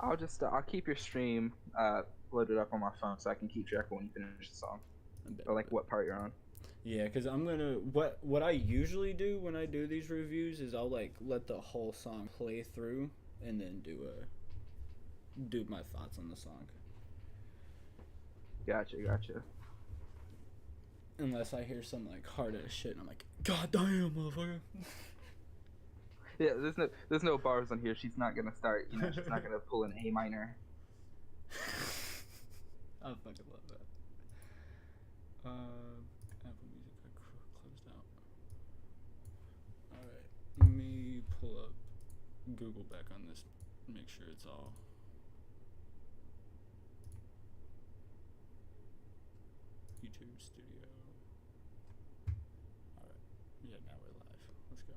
I'll keep your stream loaded up on my phone so I can keep track of when you finish the song I bet, or I like bet. what part you're on. Yeah, because I'm gonna what I usually do when I do these reviews is I'll like let the whole song play through and then do my thoughts on the song. Gotcha. Unless I hear some like hard ass shit and I'm like, God damn, motherfucker. Yeah, there's no bars on here. She's not gonna start. She's not gonna pull an A minor. I fucking love that. Apple Music closed out. All right, let me pull up Google back on this. Make sure it's all. YouTube Studio. All right, yeah, now we're live. Let's go.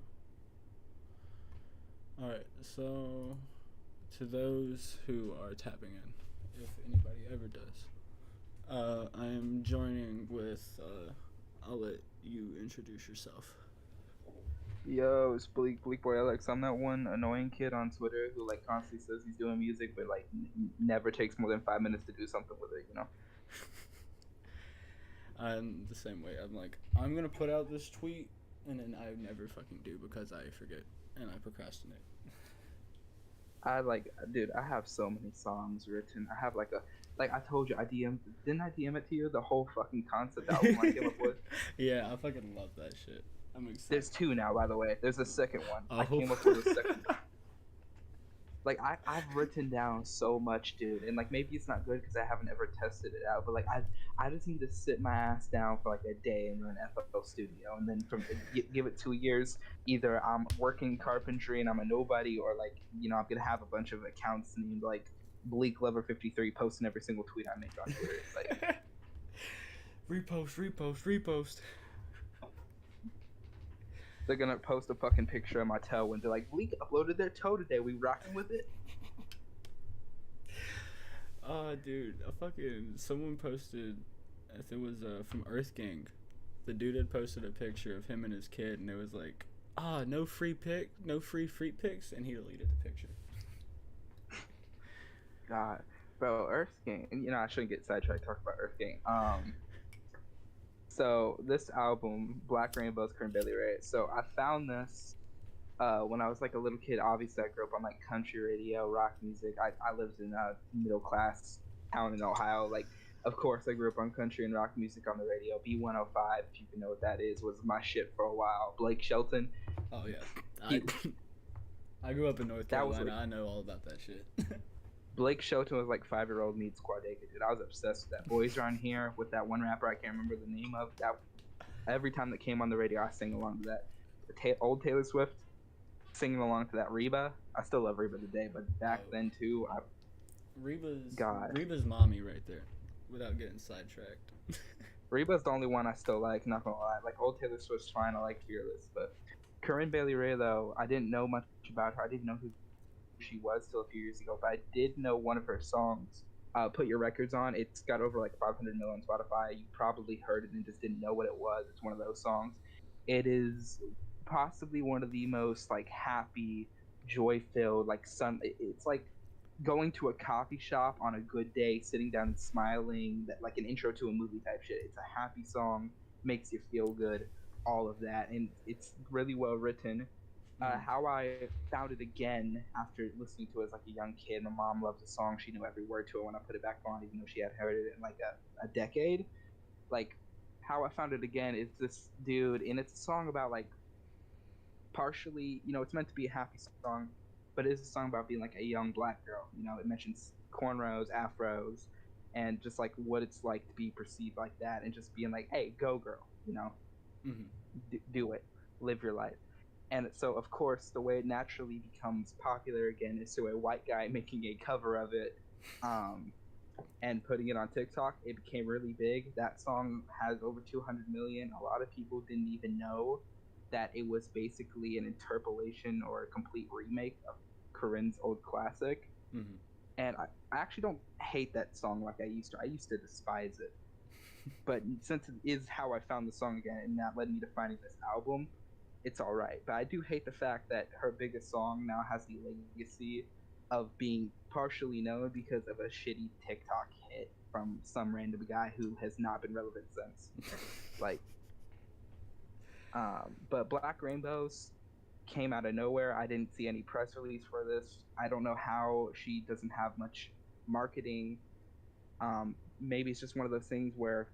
All right, so to those who are tapping in, if anybody ever does, I am joining with. I'll let you introduce yourself. Yo, it's Bleak Boy Alex. I'm that one annoying kid on Twitter who like constantly says he's doing music, but like never takes more than 5 minutes to do something with it. I'm the same way. I'm like, I'm gonna put out this tweet, and then I never fucking do because I forget and I procrastinate. Dude, I have so many songs written. I have like I told you, didn't I DM it to you? The whole fucking concept album I came up with. Yeah, I fucking love that shit. I'm excited. There's two now, by the way. There's a second one. I Oh. came up with a second. Like I've written down so much, dude, and like maybe it's not good because I haven't ever tested it out, but like I just need to sit my ass down for like a day in an FL Studio, and then give it 2 years. Either I'm working carpentry and I'm a nobody, or like I'm gonna have a bunch of accounts named like Bleak Lover 53 posting every single tweet I make on Twitter. Like Repost. they're gonna post a fucking picture of my toe and they're like, Bleak uploaded their toe today. We rocking with it. Dude, a fucking someone posted. If it was from Earth Gang, the dude had posted a picture of him and his kid, and it was like, no free freak pics, and he deleted the picture. God, bro, Earth Gang. And I shouldn't get sidetracked talking about Earth Gang. So this album, Black Rainbow's Current Bailey Ray. So I found this when I was like a little kid. Obviously, I grew up on like country radio, rock music. I lived in a middle class town in Ohio. Like, of course, I grew up on country and rock music on the radio. B105, if you can know what that is, was my shit for a while. Blake Shelton. Oh yeah, He, I grew up in North that was Carolina. like I know all about that shit. Blake Shelton was like 5-year-old meets Quadega, dude. I was obsessed with that. Boys Are On Here with that one rapper I can't remember the name of. That every time that came on the radio, I sang along to that. Old Taylor Swift, singing along to that. Reba, I still love Reba today, but back then too, God, Reba's mommy right there, without getting sidetracked. Reba's the only one I still like. Not gonna lie, like Old Taylor Swift's fine. I like Fearless, but Corinne Bailey Rae though, I didn't know much about her. I didn't know who she was till a few years ago, but I did know one of her songs. Put Your Records On. It's got over like 500 million on Spotify. You probably heard it and just didn't know what it was. It's one of those songs. It is possibly one of the most like happy, joy-filled, like It's like going to a coffee shop on a good day, sitting down and smiling. That like an intro to a movie type shit. It's a happy song, makes you feel good, all of that, and it's really well written. How I found it again after listening to it as like a young kid. My mom loved the song; she knew every word to it when I put it back on, even though she had heard it in like a decade. Like how I found it again is this dude, and it's a song about like partially, it's meant to be a happy song, but it is a song about being like a young black girl. It mentions cornrows, afros, and just like what it's like to be perceived like that, and just being like, "Hey, go girl," Mm-hmm. do it, live your life. And so, of course, the way it naturally becomes popular again is through a white guy making a cover of it, um, and putting it on TikTok. It became really big. That song has over 200 million. A lot of people didn't even know that it was basically an interpolation or a complete remake of Corinne's old classic. Mm-hmm. And I actually don't hate that song like I used to. I used to despise it. But since it is how I found the song again, and that led me to finding this album, it's all right. But I do hate the fact that her biggest song now has the legacy of being partially known because of a shitty TikTok hit from some random guy who has not been relevant since. Like, but Black Rainbows came out of nowhere. I didn't see any press release for this. I don't know how she doesn't have much marketing. Maybe it's just one of those things where,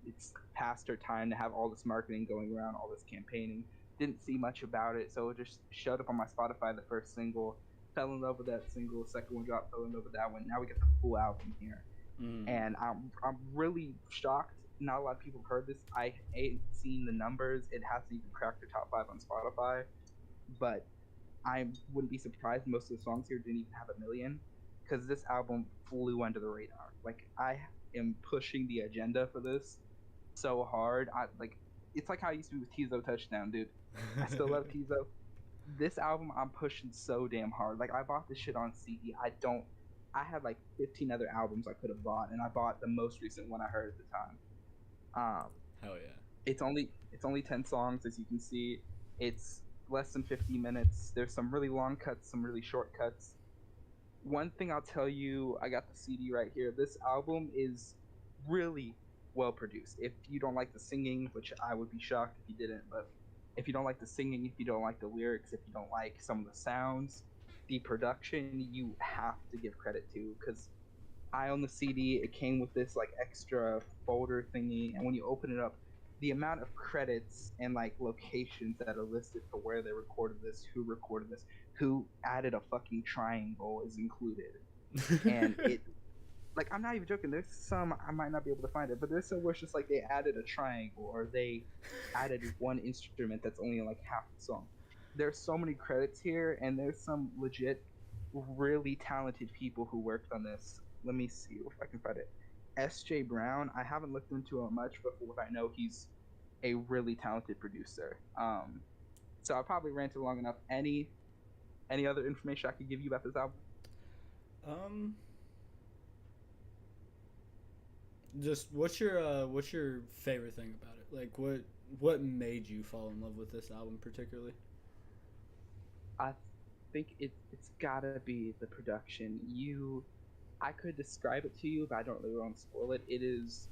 it's past her time to have all this marketing going around, all this campaigning. Didn't see much about it, so it just showed up on my Spotify, the first single. Fell in love with that single. Second one dropped, fell in love with that one. Now we get the full album here. And I'm really shocked. Not a lot of people have heard this. I ain't seen the numbers. It hasn't even cracked the top 5 on Spotify. But I wouldn't be surprised most of the songs here didn't even have a million, because this album flew under the radar. Like, I am pushing the agenda for this so hard. It's like how I used to be with Tizo Touchdown, dude. I still love Tizo. This album I'm pushing so damn hard. Like, I bought this shit on CD. I had like 15 other albums I could have bought, and I bought the most recent one I heard at the time. Hell yeah. It's only 10 songs, as you can see. It's less than 50 minutes. There's some really long cuts, some really short cuts. One thing I'll tell you, I got the CD right here. This album is really well produced. If you don't like the singing, which I would be shocked if you didn't, but if you don't like the singing, if you don't like the lyrics, if you don't like some of the sounds, the production, you have to give credit to, because I own the CD. It came with this like extra folder thingy, and when you open it up, the amount of credits and like locations that are listed for where they recorded this, who added a fucking triangle is included. And it, like, I'm not even joking. There's some, I might not be able to find it, but there's some where it's just like they added a triangle, or they added one instrument that's only in like half the song. There's so many credits here, and there's some legit, really talented people who worked on this. Let me see if I can find it. S.J. Brown, I haven't looked into him much, but for what I know, he's a really talented producer. So I probably ranted long enough. Any other information I could give you about this album? Just what's your favorite thing about it? Like, what made you fall in love with this album particularly? I think it's gotta be the production. I could describe it to you, but I don't really want to spoil it. It is,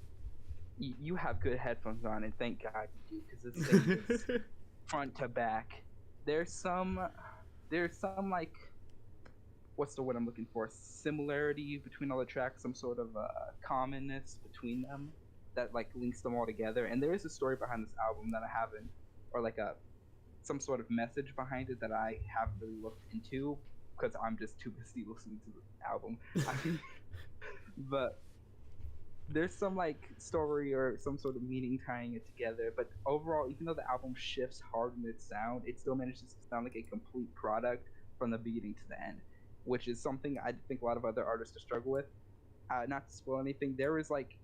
you have good headphones on, and thank God you do, because this thing is front to back. There's some like, what's the word I'm looking for? Similarity between all the tracks, some sort of commonness between them that like links them all together. And there is a story behind this album that I haven't, or like some sort of message behind it that I haven't really looked into, because I'm just too busy listening to the album. But there's some like story or some sort of meaning tying it together. But overall, even though the album shifts hard in its sound, it still manages to sound like a complete product from the beginning to the end, which is something I think a lot of other artists struggle with. Not to spoil anything, there is like,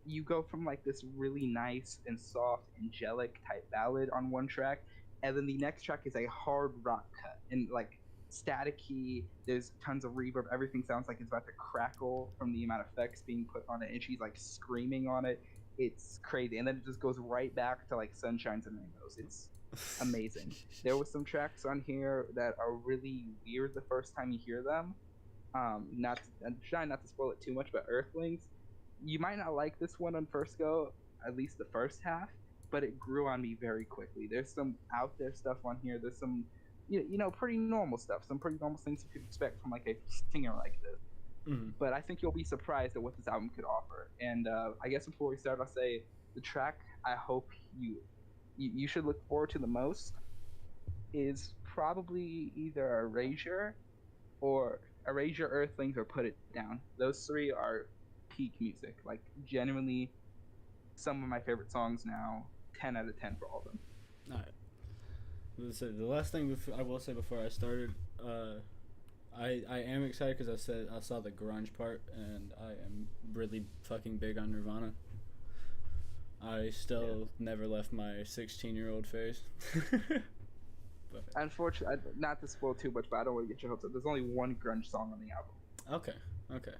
you go from like this really nice and soft, angelic type ballad on one track, and then the next track is a hard rock cut and like staticky. There's tons of reverb. Everything sounds like it's about to crackle from the amount of effects being put on it, and she's like screaming on it. It's crazy, and then it just goes right back to like sunshines and rainbows. It's amazing. There was some tracks on here that are really weird the first time you hear them. I'm trying not to spoil it too much, but Earthlings, you might not like this one on first go, at least the first half, but it grew on me very quickly. There's some out there stuff on here. There's some, pretty normal stuff, some pretty normal things you could expect from like a singer like this. Mm-hmm. But I think you'll be surprised at what this album could offer. And I guess before we start, I'll say the track I hope you should look forward to the most is probably either Erasure, Earthlings, or Put It Down. Those three are peak music. Like, genuinely, some of my favorite songs now. 10 out of 10 for all of them. All right. So the last thing I will say before I started, I am excited because I saw the grunge part, and I am really fucking big on Nirvana. I still never left my 16-year-old phase. Unfortunately, not to spoil too much, but I don't want to get your hopes up. There's only one grunge song on the album. Okay.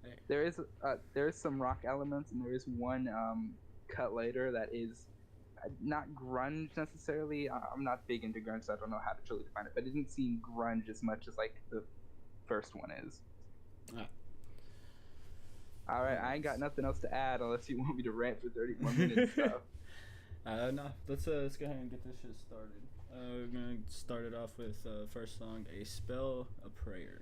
Hey. There is some rock elements, and there is one cut later that is not grunge necessarily. I'm not big into grunge, so I don't know how to truly define it. But it didn't seem grunge as much as like the first one is. Ah, All right, I ain't got nothing else to add unless you want me to rant for 30 more minutes. So. No, let's go ahead and get this shit started. We're gonna start it off with first song, "A Spell, a Prayer."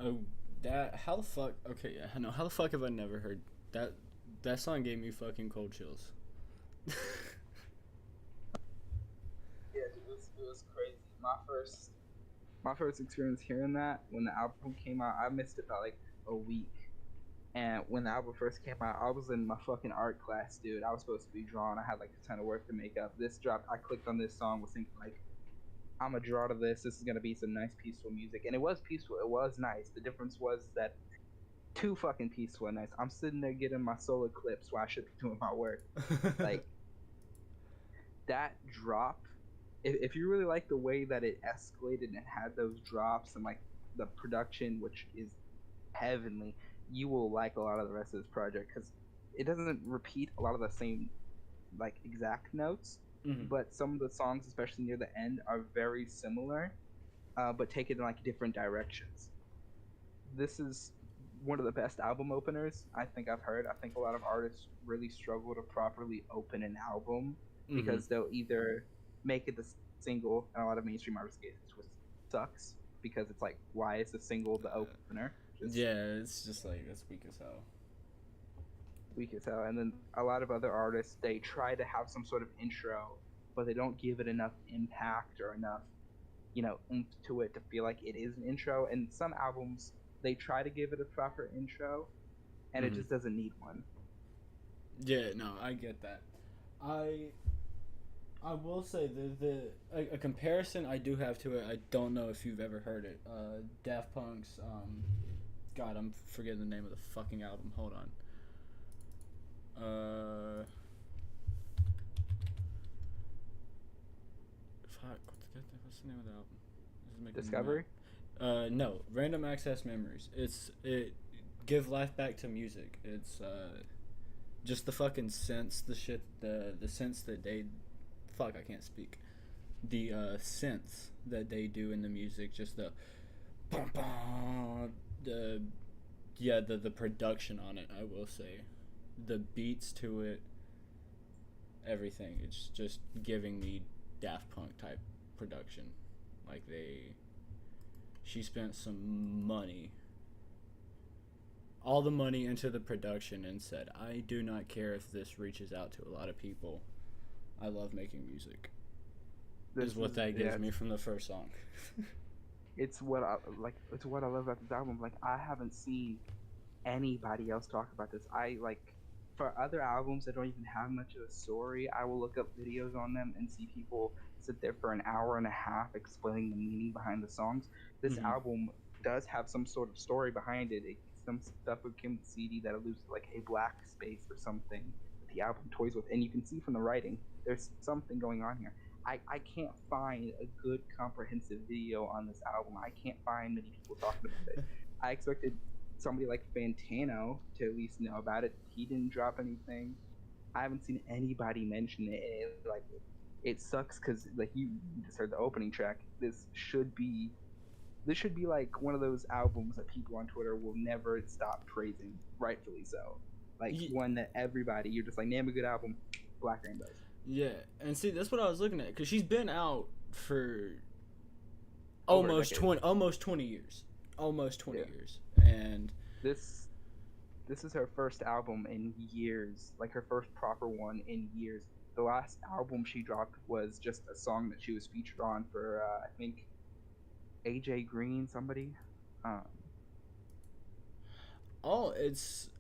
Oh, that how the fuck? Okay, yeah, no, how the fuck have I never heard that? That song gave me fucking cold chills. Yeah, dude, it was crazy. My first experience hearing that when the album came out, I missed it by like a week. And when the album first came out, I was in my fucking art class, dude. I was supposed to be drawing. I had like a ton of work to make up. This dropped. I clicked on this song, was thinking like, I'm gonna draw to this. This is gonna be some nice peaceful music, and it was peaceful. It was nice. The difference was that too fucking peaceful and nice. I'm sitting there getting my solar eclipse while I should be doing my work. Like that drop. If you really like the way that it escalated and had those drops and like the production, which is heavenly, you will like a lot of the rest of this project because it doesn't repeat a lot of the same like exact notes, Hmm. but some of the songs, especially near the end, are very similar, but take it in like different directions. This is one of the best album openers I think I've heard. I think a lot of artists really struggle to properly open an album Hmm. because they'll either make it the single, and a lot of mainstream artists cases, which sucks because it's like, why is the single the opener? Just Yeah, it's just like that's weak as hell. weak as hell. And then a lot of other artists, they try to have some sort of intro, but they don't give it enough impact or enough, oomph to it to feel like it is an intro. And some albums, they try to give it a proper intro, and it Hmm. just doesn't need one. Yeah, no, I get that. I I will say a comparison I do have to it. I don't know if you've ever heard it. Daft Punk's God, I'm forgetting the name of the fucking album. Hold on. Uh, fuck. What's the name of the album? This is making me mad. Discovery. No, Random Access Memories. It give life back to music. It's just the fucking sense, the shit, the sense that they, fuck, I can't speak. The synths that they do in the music, just the, bum, bum, the, yeah, the production on it. I will say, the beats to it, everything. It's just giving me Daft Punk type production. Like she spent some money, all the money into the production, and said, I do not care if this reaches out to a lot of people. I love making music. This Is what is that yeah. gives me from the first song. It's what I like. It's what I love about this album. Like I haven't seen anybody else talk about this. I like for other albums that don't even have much of a story, I will look up videos on them and see people sit there for an hour and a half explaining the meaning behind the songs. This Hmm. album does have some sort of story behind it. Some stuff that came with the CD that alludes to like a black space or something that the album toys with, and you can see from the writing there's something going on here. I can't find a good comprehensive video on this album. I can't find many people talking about it. I expected somebody like Fantano to at least know about it. He didn't drop anything. I haven't seen anybody mention it. Like it sucks because like you just heard the opening track. This should be like one of those albums that people on Twitter will never stop praising, rightfully so. Like one that everybody, you're just like, name a good album, Black Rainbows. Yeah, and see, that's what I was looking at, because she's been out for Over a almost decade. 20 years, almost 20 Yeah. years, and This this is her first album in years, like her first proper one in years. The last album she dropped was just a song that she was featured on for I think AJ Green, somebody. Um, it's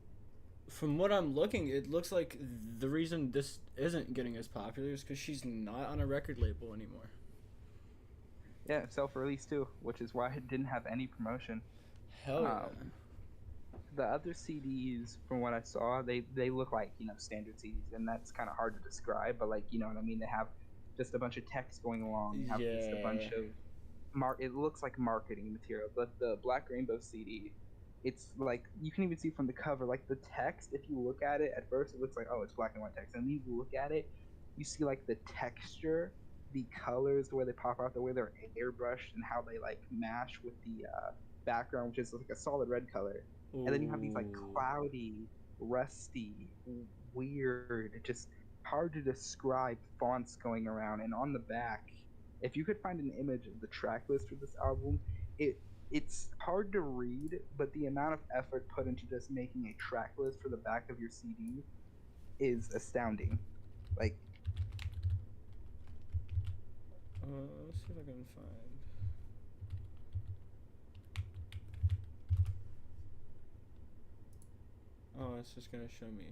from what I'm looking, it looks like the reason this isn't getting as popular is because she's not on a record label anymore. yeah, self-released too, which is why it didn't have any promotion. Hell yeah. Um, the other CDs, from what I saw, they look like standard CDs, and that's kind of hard to describe. But like what I mean, they have just a bunch of text going along. You have just a bunch Yeah. of it looks like marketing material. But the Black Rainbow CD, it's like you can even see from the cover, like the text. If you look at it at first, it looks like, oh, it's black and white text, and then you look at it, you see like the texture, the colors, the way they pop out, the way they're airbrushed, and how they like mash with the background, which is like a solid red color. And then you have these like Ooh. cloudy, rusty, weird, just hard to describe fonts going around. And on the back, if you could find an image of the track list for this album, it it's hard to read, but the amount of effort put into just making a track list for the back of your CD is astounding. Like, Let's see if I can find. Oh, it's just gonna show me.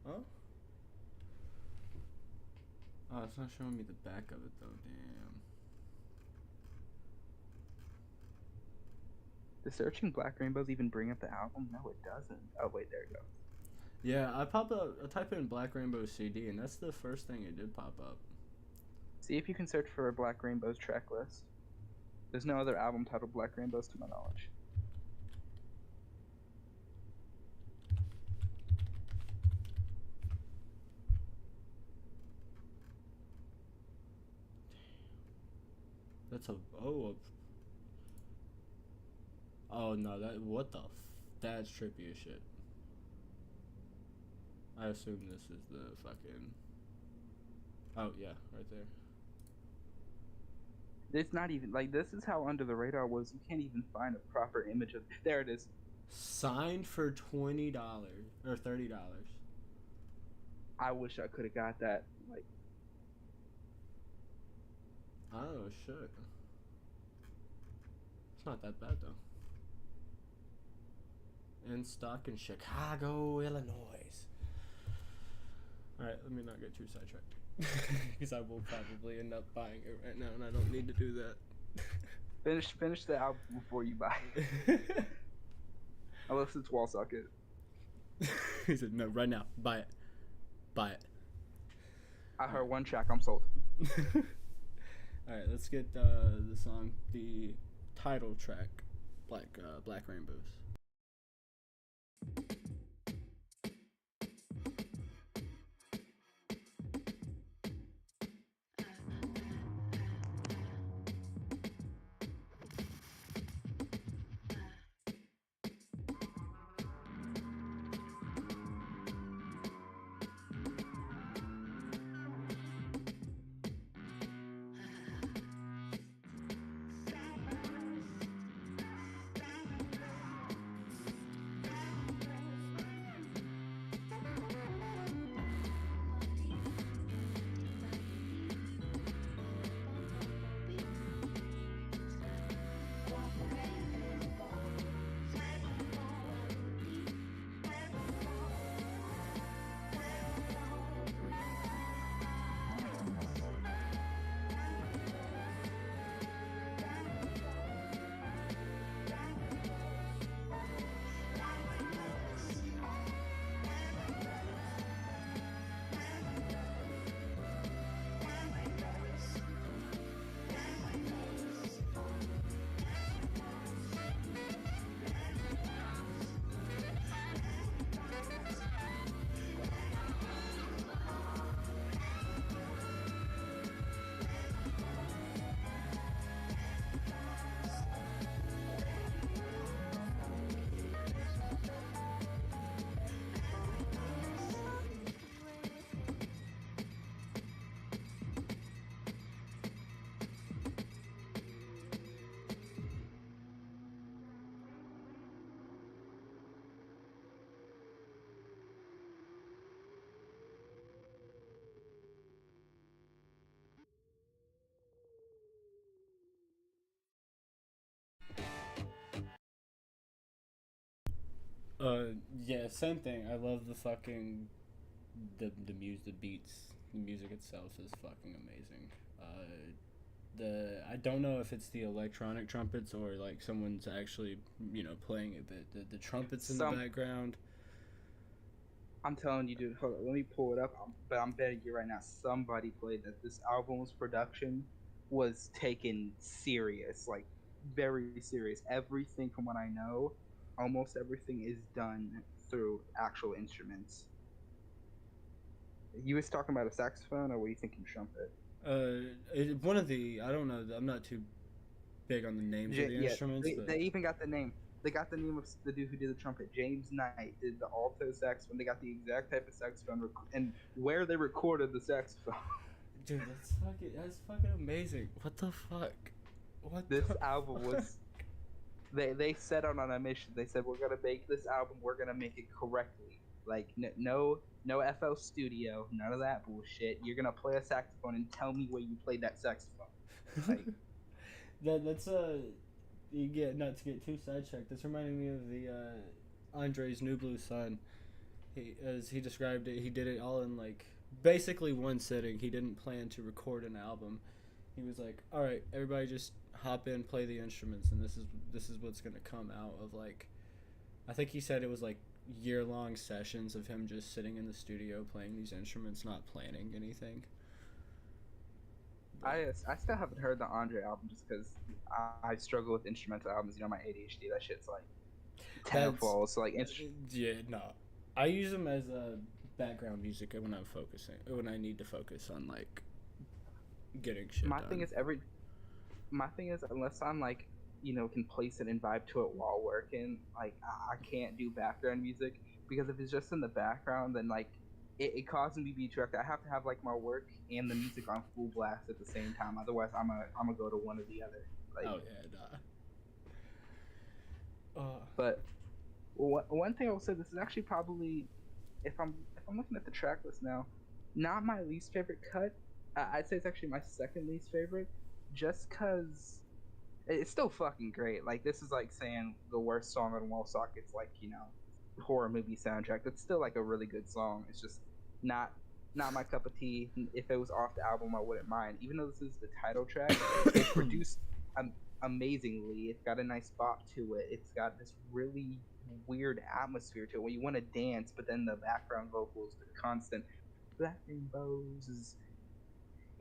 Oh? Oh, it's not showing me the back of it though, damn. does searching Black Rainbows even bring up the album? No, it doesn't. Oh wait, there it goes. Yeah, I type in Black Rainbow CD, and that's the first thing it did pop up. See if you can search for a Black Rainbows track list. There's no other album titled Black Rainbows to my knowledge. That's a oh no, that's trippy as shit. I assume this is the fucking. Oh yeah, right there. It's not even like this is how under the radar was. You can't even find a proper image of. There it is. Signed for $20 or $30. I wish I could have got that. Like, Oh shit. It's not that bad though. In stock in Chicago, Illinois. Alright, let me not get too sidetracked. Because I will probably end up buying it right now, and I don't need to do that. finish the album before you buy it. Unless it's Wall Socket. He said, no, right now. Buy it. Buy it. I heard one track, I'm sold. Alright, let's get the song, the title track, Black Rainbows. Yeah, same thing. I love the fucking the beats, the music itself is fucking amazing. I don't know if it's the electronic trumpets or like someone's actually playing it, but the trumpets in the background. I'm telling you, dude. Hold on, let me pull it up. But I'm betting you right now, somebody played that. This album's production was taken serious, like very serious. Everything from what I know, almost everything is done through actual instruments. You was talking about a saxophone, or were you thinking trumpet? One of the I don't know. I'm not too big on the names of the instruments. They even got the name. They got the name of the dude who did the trumpet. James Knight did the alto saxophone. They got the exact type of saxophone and where they recorded the saxophone. Dude, that's fucking amazing. What the fuck? What This the album fuck? was they set out on a mission. They said we're gonna make this album. We're gonna make it correctly. Like no FL Studio, none of that bullshit. You're gonna play a saxophone and tell me where you played that saxophone. Like That's you get not to get too sidetracked. That's reminding me of the Andre's New Blue Sun. He, as he described it, he did it all in like basically one sitting. He didn't plan to record an album. He was like, "All right, everybody, just hop in, play the instruments, and this is what's gonna come out of like." I think he said it was like year-long sessions of him just sitting in the studio playing these instruments, not planning anything. But I still haven't heard the Andre album just because I struggle with instrumental albums. You know, my ADHD, that shit's like that's tenfold. So like, yeah, no. I use them as background music when I'm focusing, when I need to focus on like getting shit my done. thing is my thing is unless I'm like can place it and vibe to it while working, like I can't do background music because if it's just in the background, then like it causes me to be distracted. I have to have like my work and the music on full blast at the same time. Otherwise, I'm gonna go to one or the other. Like, Oh yeah, nah. but one thing I will say, this is actually probably if I'm looking at the track list now, not my least favorite cut. I'd say it's actually my second least favorite, just cause it's still fucking great. Like this is like saying the worst song on Wall Socket's like horror movie soundtrack. It's still like a really good song. It's just not not my cup of tea. If it was off the album, I wouldn't mind. Even though this is the title track, it's produced amazingly. It's got a nice bop to it. It's got this really weird atmosphere to it when you want to dance, but then the background vocals, the constant black rainbows is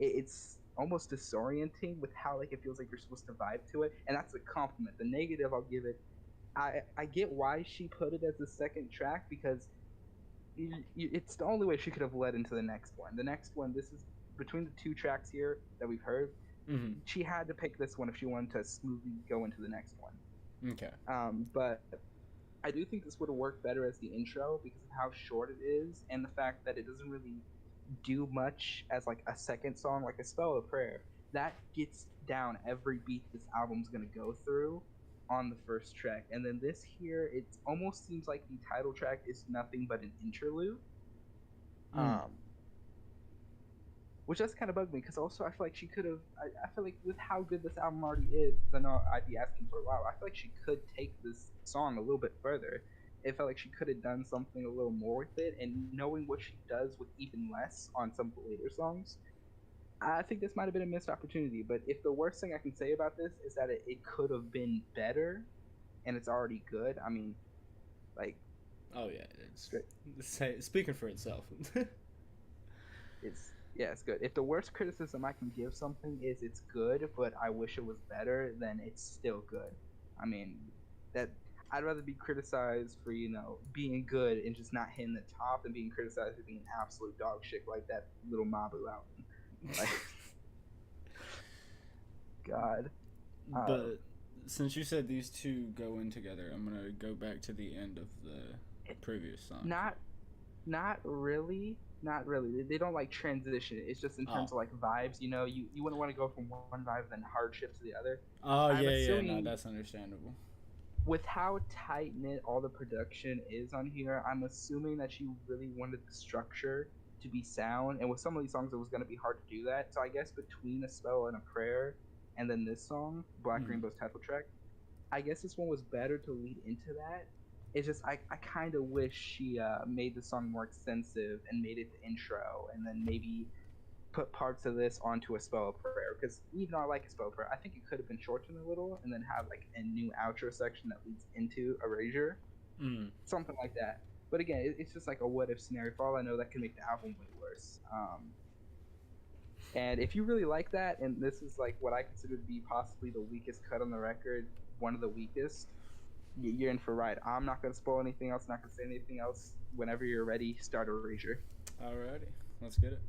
it's almost disorienting with how like it feels like you're supposed to vibe to it, and that's a compliment. The negative I'll give it, I get why she put it as the second track because it's the only way she could have led into the next one. The next one, this is between the two tracks here that we've heard. Mm-hmm. She had to pick this one if she wanted to smoothly go into the next one. Okay. But I do think this would have worked better as the intro because of how short it is and the fact that it doesn't really do much as like a second song, like a spell of prayer that gets down every beat this album's gonna go through on the first track, and then this here, it almost seems like the title track is nothing but an interlude. Um, which does kind of bug me because also I feel like she could have. I feel like with how good this album already is, I know I'd be asking for a while. I feel like she could take this song a little bit further. It felt like she could have done something a little more with it, and knowing what she does with even less on some of the later songs, I think this might have been a missed opportunity. But if the worst thing I can say about this is that it could have been better, and it's already good. I mean, like, Oh yeah, straight, it's speaking for itself. it's good. If the worst criticism I can give something is it's good, but I wish it was better, then it's still good. I mean, that I'd rather be criticized for being good and just not hitting the top than being criticized for being absolute dog shit like that little Mabu album. Like, God. But since you said these two go in together, I'm gonna go back to the end of the previous song. Not really. Not really. They don't like transition. It's just in terms of like vibes. You wouldn't want to go from one vibe then hardship to the other. Oh yeah, no, that's understandable. With how tight knit all the production is on here, I'm assuming that she really wanted the structure to be sound, and with some of these songs, it was going to be hard to do that. So I guess between a spell and a prayer, and then this song, Black Rainbow's title track, I guess this one was better to lead into that. It's just I kind of wish she made the song more extensive and made it the intro, and then maybe put parts of this onto a spell of prayer. Because even though I like a spell of prayer, I think it could have been shortened a little, and then have like a new outro section that leads into Erasure, something like that. But again, it's just like a what if scenario. For all I know, that could make the album way worse. And if you really like that, and this is like what I consider to be possibly the weakest cut on the record, one of the weakest, you're in for a ride. I'm not going to spoil anything else, not going to say anything else. Whenever you're ready, start Erasure. Alrighty, let's get it.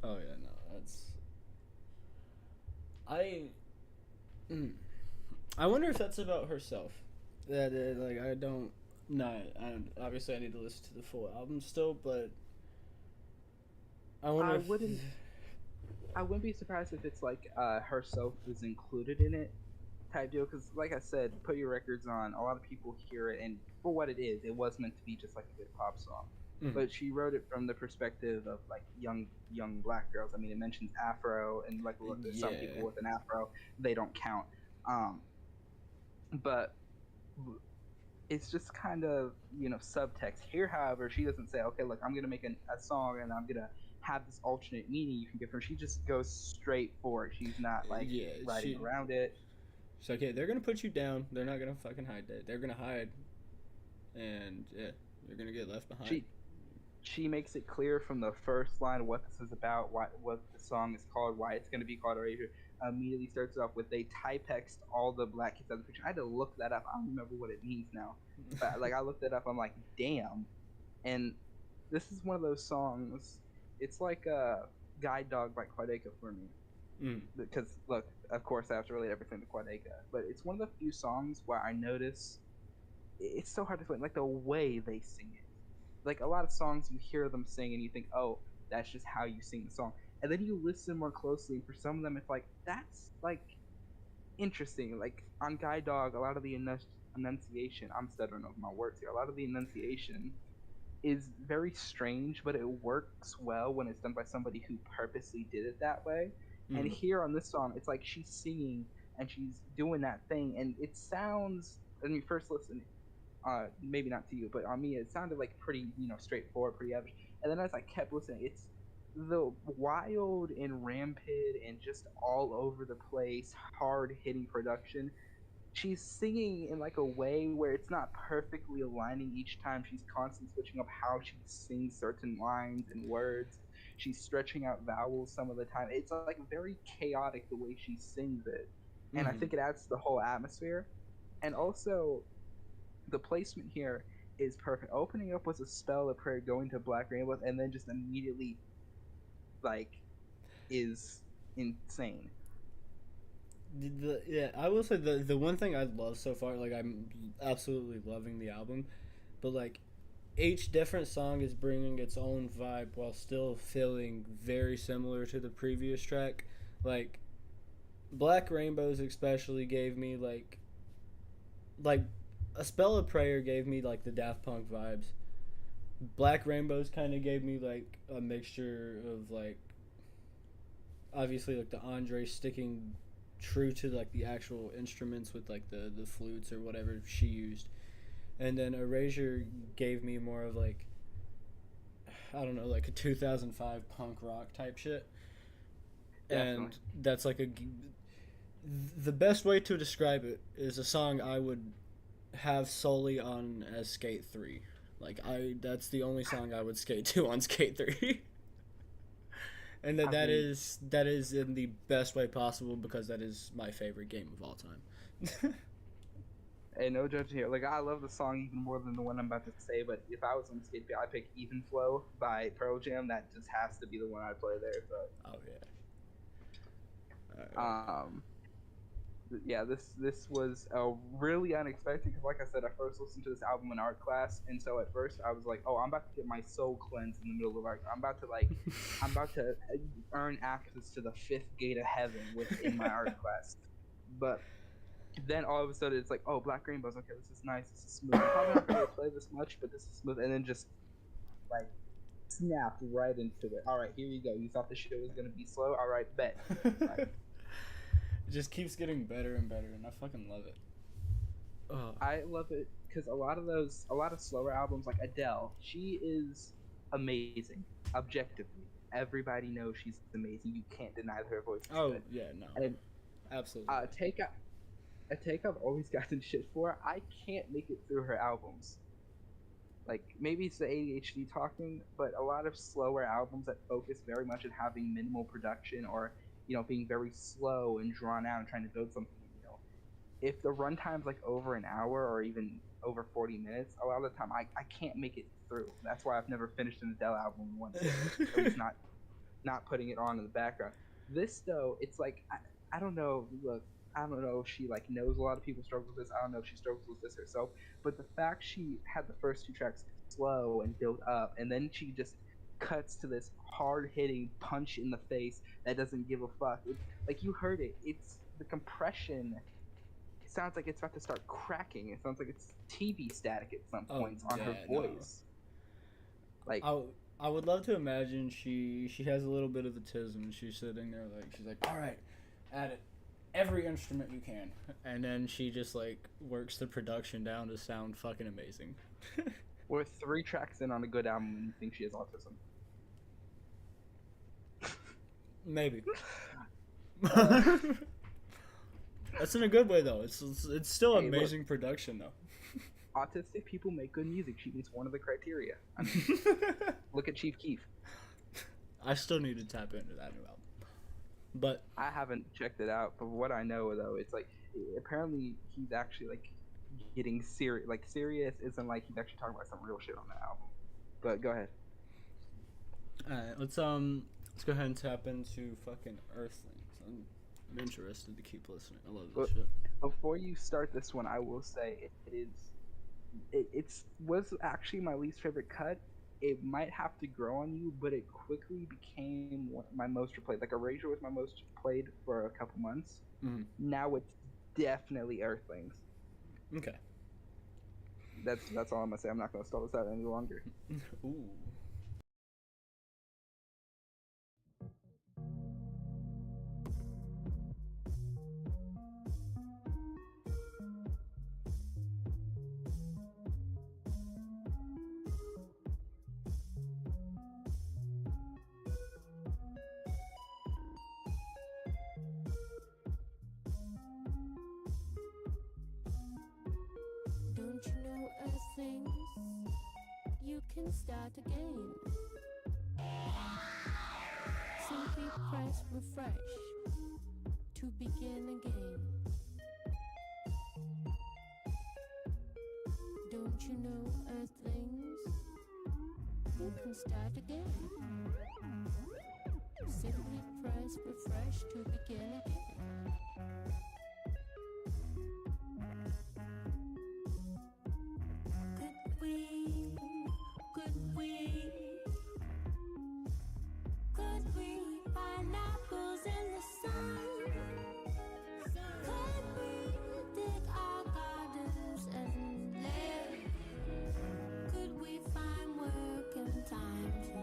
Oh yeah, no, that's I. Mm, I wonder if that's about herself. That like I don't. No, obviously I need to listen to the full album still, but I wonder I if. wouldn't I wouldn't be surprised if it's like herself was included in it type deal. Because like I said, put your records on. A lot of people hear it, and for what it is, it was meant to be just like a good pop song. Mm, But she wrote it from the perspective of like young black girls. I mean, it mentions Afro, and like some people yeah. with an Afro, they don't count. Um, but it's just kind of subtext here. However, she doesn't say, okay, look, I'm gonna make a song and I'm gonna have this alternate meaning you can give her. She just goes straight for it. She's not like Yeah, writing around it. she's like, yeah, they're gonna put you down. They're not gonna fucking hide that. They're gonna hide, and yeah, you're gonna get left behind. she she makes it clear from the first line what this is about, what the song is called, why it's going to be called Erasure. Immediately starts off with they typexed all the black kids out of the picture. I had to look that up. I don't remember what it means now, but like I looked it up. I'm like, damn. And this is one of those songs. It's like a Guide Dog by Quadeka for me. Mm. Because look, of course I have to relate everything to Quadeka, but it's one of the few songs where I notice it's so hard to explain, like the way they sing it. Like a lot of songs, you hear them sing and you think, oh, that's just how you sing the song, and then you listen more closely. And for some of them, it's like that's like interesting. Like on Guide Dog, a lot of the enunciation. I'm stuttering over my words here. A lot of the enunciation is very strange, but it works well when it's done by somebody who purposely did it that way. And Mm. here on this song, it's like she's singing and she's doing that thing, and it sounds. When you first listen, maybe not to you, but on me, it sounded like pretty, straightforward, pretty average. And then as I kept listening, it's the wild and rampant and just all over the place, hard hitting production. She's singing in like a way where it's not perfectly aligning each time. She's constantly switching up how she sings certain lines and words. She's stretching out vowels some of the time. It's like very chaotic the way she sings it. And I Mm. think it adds to the whole atmosphere. And also, the placement here is perfect. Opening up was a spell, a prayer, going to Black Rainbow, and then just immediately like is insane. Yeah, I will say the one thing I love so far, like I'm absolutely loving the album, but like each different song is bringing its own vibe while still feeling very similar to the previous track. Like Black Rainbows especially gave me like a spell of prayer gave me like the Daft Punk vibes. Black Rainbows kind of gave me like a mixture of like obviously like the Andre sticking true to like the actual instruments with like the flutes or whatever she used, and then Erasure gave me more of like I don't know like a 2005 punk rock type shit, Definitely. and that's like a the best way to describe it is a song I would have solely on as Skate 3. Like I that's the only song I would skate to on Skate 3. And I mean, that is in the best way possible because that is my favorite game of all time. and no judging here. Like I love the song even more than the one I'm about to say. But if I was on skate, I pick "Even Flow" by Pearl Jam. That just has to be the one I'd play there. Oh yeah. But yeah, this was really unexpected because, like I said, I first listened to this album in art class, and so at first I was like, "Oh, I'm about to get my soul cleansed in the middle of art. I'm about to earn access to the fifth gate of heaven within my art class." But then all of a sudden, it's like, "Oh, Black Rainbows. Okay, this is nice. This is smooth. I'm probably not gonna play this much, but this is smooth." And then just like snapped right into it. All right, here you go. You thought the show was gonna be slow. All right, bet. All right. It just keeps getting better and better, and I fucking love it. Oh. I love it because a lot of slower albums like Adele, she is amazing objectively. Everybody knows she's amazing. You can't deny that her voice is Oh good. yeah, no, And absolutely. take a take I've always gotten shit for. I can't make it through her albums. Like maybe it's the ADHD talking, but a lot of slower albums that focus very much on having minimal production or being very slow and drawn out and trying to build something. If the runtime's like over an hour or even over 40 minutes, a lot of the time I can't make it through. That's why I've never finished an Adele album in one sitting. At least not not putting it on in the background. This though, it's like I don't know. Look, I don't know if she like knows a lot of people struggle with this. I don't know if she struggles with this herself. But the fact she had the first two tracks slow and build up, and then she just cuts to this hard hitting punch in the face that doesn't give a fuck. Like you heard it. It's the compression. It sounds like it's about to start cracking. It sounds like it's TV static at some points on her voice. No. Like I would love to imagine she has a little bit of the tism and she's sitting there like she's like, all right, add it every instrument you can, and then she just like works the production down to sound fucking amazing. We're 3 tracks in on a good album and you think she has autism. Maybe. That's in a good way though. It's still amazing production though. Autistic people make good music. She meets one of the criteria. I mean, look at Chief Keef. I still need to tap into that new album, but I haven't checked it out. But what I know though, it's like apparently he's actually like getting serious. Like serious isn't like he's actually talking about some real shit on the album. But go ahead. All right, let's go ahead and tap into fucking Earthlings. I'm interested to keep listening. I love this shit. Before you start this one, I will say it was actually my least favorite cut. It might have to grow on you, but it quickly became my most replayed. Like Erasure was my most played for a couple months. Mm-hmm. Now it's definitely Earthlings. Okay. That's all I'm gonna say. I'm not gonna stall this out any longer. Ooh. Don't you know Earthlings? You can start again. Simply press refresh to begin again. Don't you know Earthlings? You can start again. Simply press refresh to begin again. Could we find apples in the sun? Could we dig our gardens and live? Could we find work and time to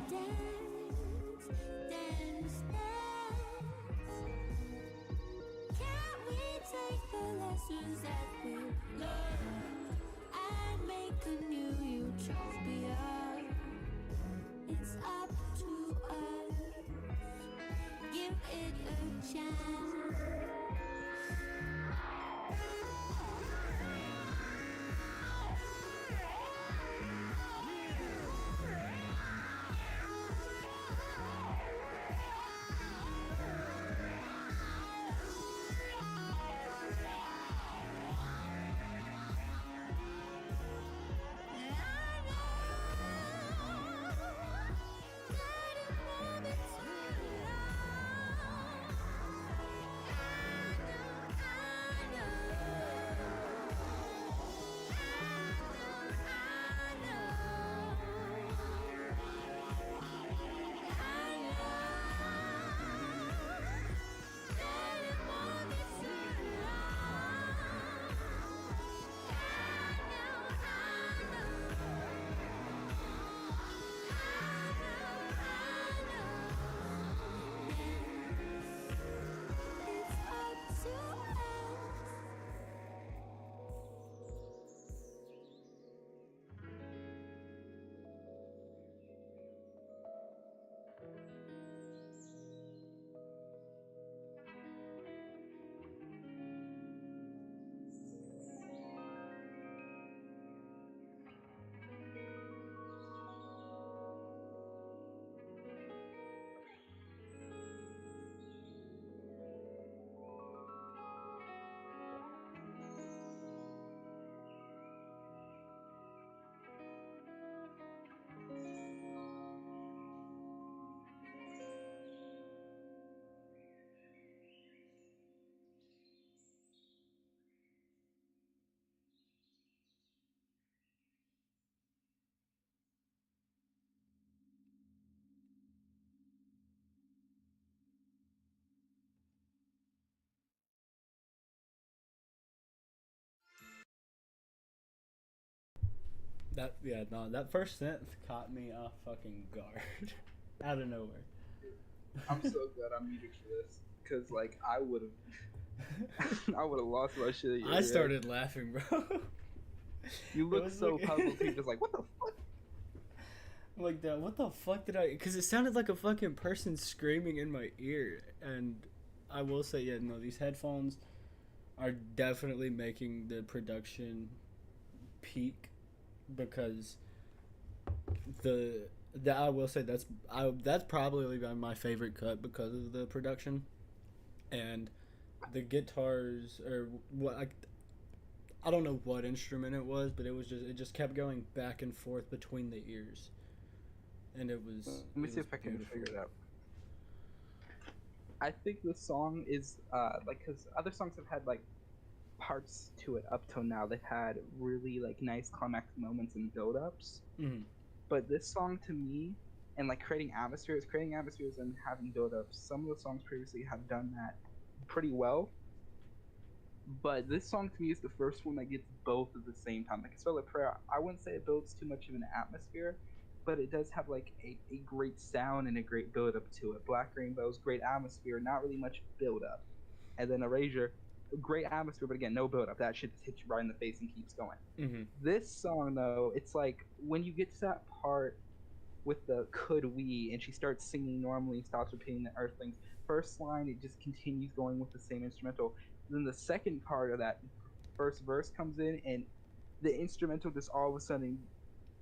dance? Can't we take the lessons that we learned and make a new utopia? It's up to us. Give it a chance. That first synth caught me off fucking guard, out of nowhere. I'm so glad I'm muted for this, cause like I would have, I would have lost my shit. I started laughing, bro. You It look was so like- puzzled. You're just like, what the fuck? Like that. What the fuck did I? Because it sounded like a fucking person screaming in my ear, and I will say, yeah, no, these headphones are definitely making the production peak because I will say that's probably my favorite cut because of the production and the guitars or what I don't know what instrument it was, but it just kept going back and forth between the ears, and it was. Let me it see was if I can beautiful. figure it out. I think this song is like, because other songs have had like parts to it up till now. They've had really like nice climactic moments and build-ups. Mhm. But this song to me, and like creating atmospheres and having build-ups, some of the songs previously have done that pretty well. But this song to me is the first one that gets both at the same time. Like Spell Prayer, I wouldn't say it builds too much of an atmosphere, but it does have like a great sound and a great build-up to it. Black Rainbow's great atmosphere, not really much build-up. And then Erasure, great atmosphere, but again, no build-up. That shit just hits you right in the face and keeps going. Mhm. This song though, it's like when you get to that part with the could we and she starts singing normally, stops repeating the earthlings. First line, it just continues going with the same instrumental. Then the second part of that first verse comes in and the instrumental just all of a sudden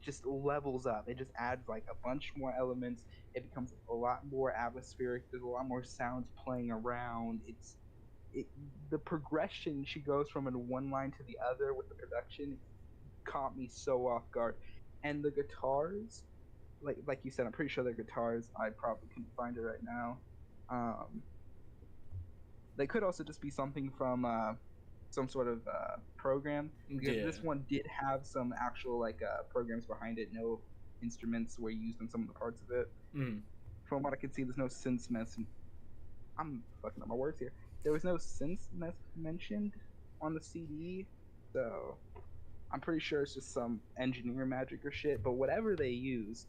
just levels up. It just adds like a bunch more elements. It becomes a lot more atmospheric. There's a lot more sounds playing around. It the progression, she goes from in one line to the other with the production caught me so off guard. And the guitars, like you said, I'm pretty sure they're guitars. I probably couldn't find it right now. They could also just be something from some sort of program, because Yeah. this one did have some actual like programs behind it. No instruments were used in some of the parts of it. Mhm. From what I could see, there's no synths I'm fucking up my words here. There was no synths mentioned on the CD, so I'm pretty sure it's just some engineer magic or shit. But whatever they used,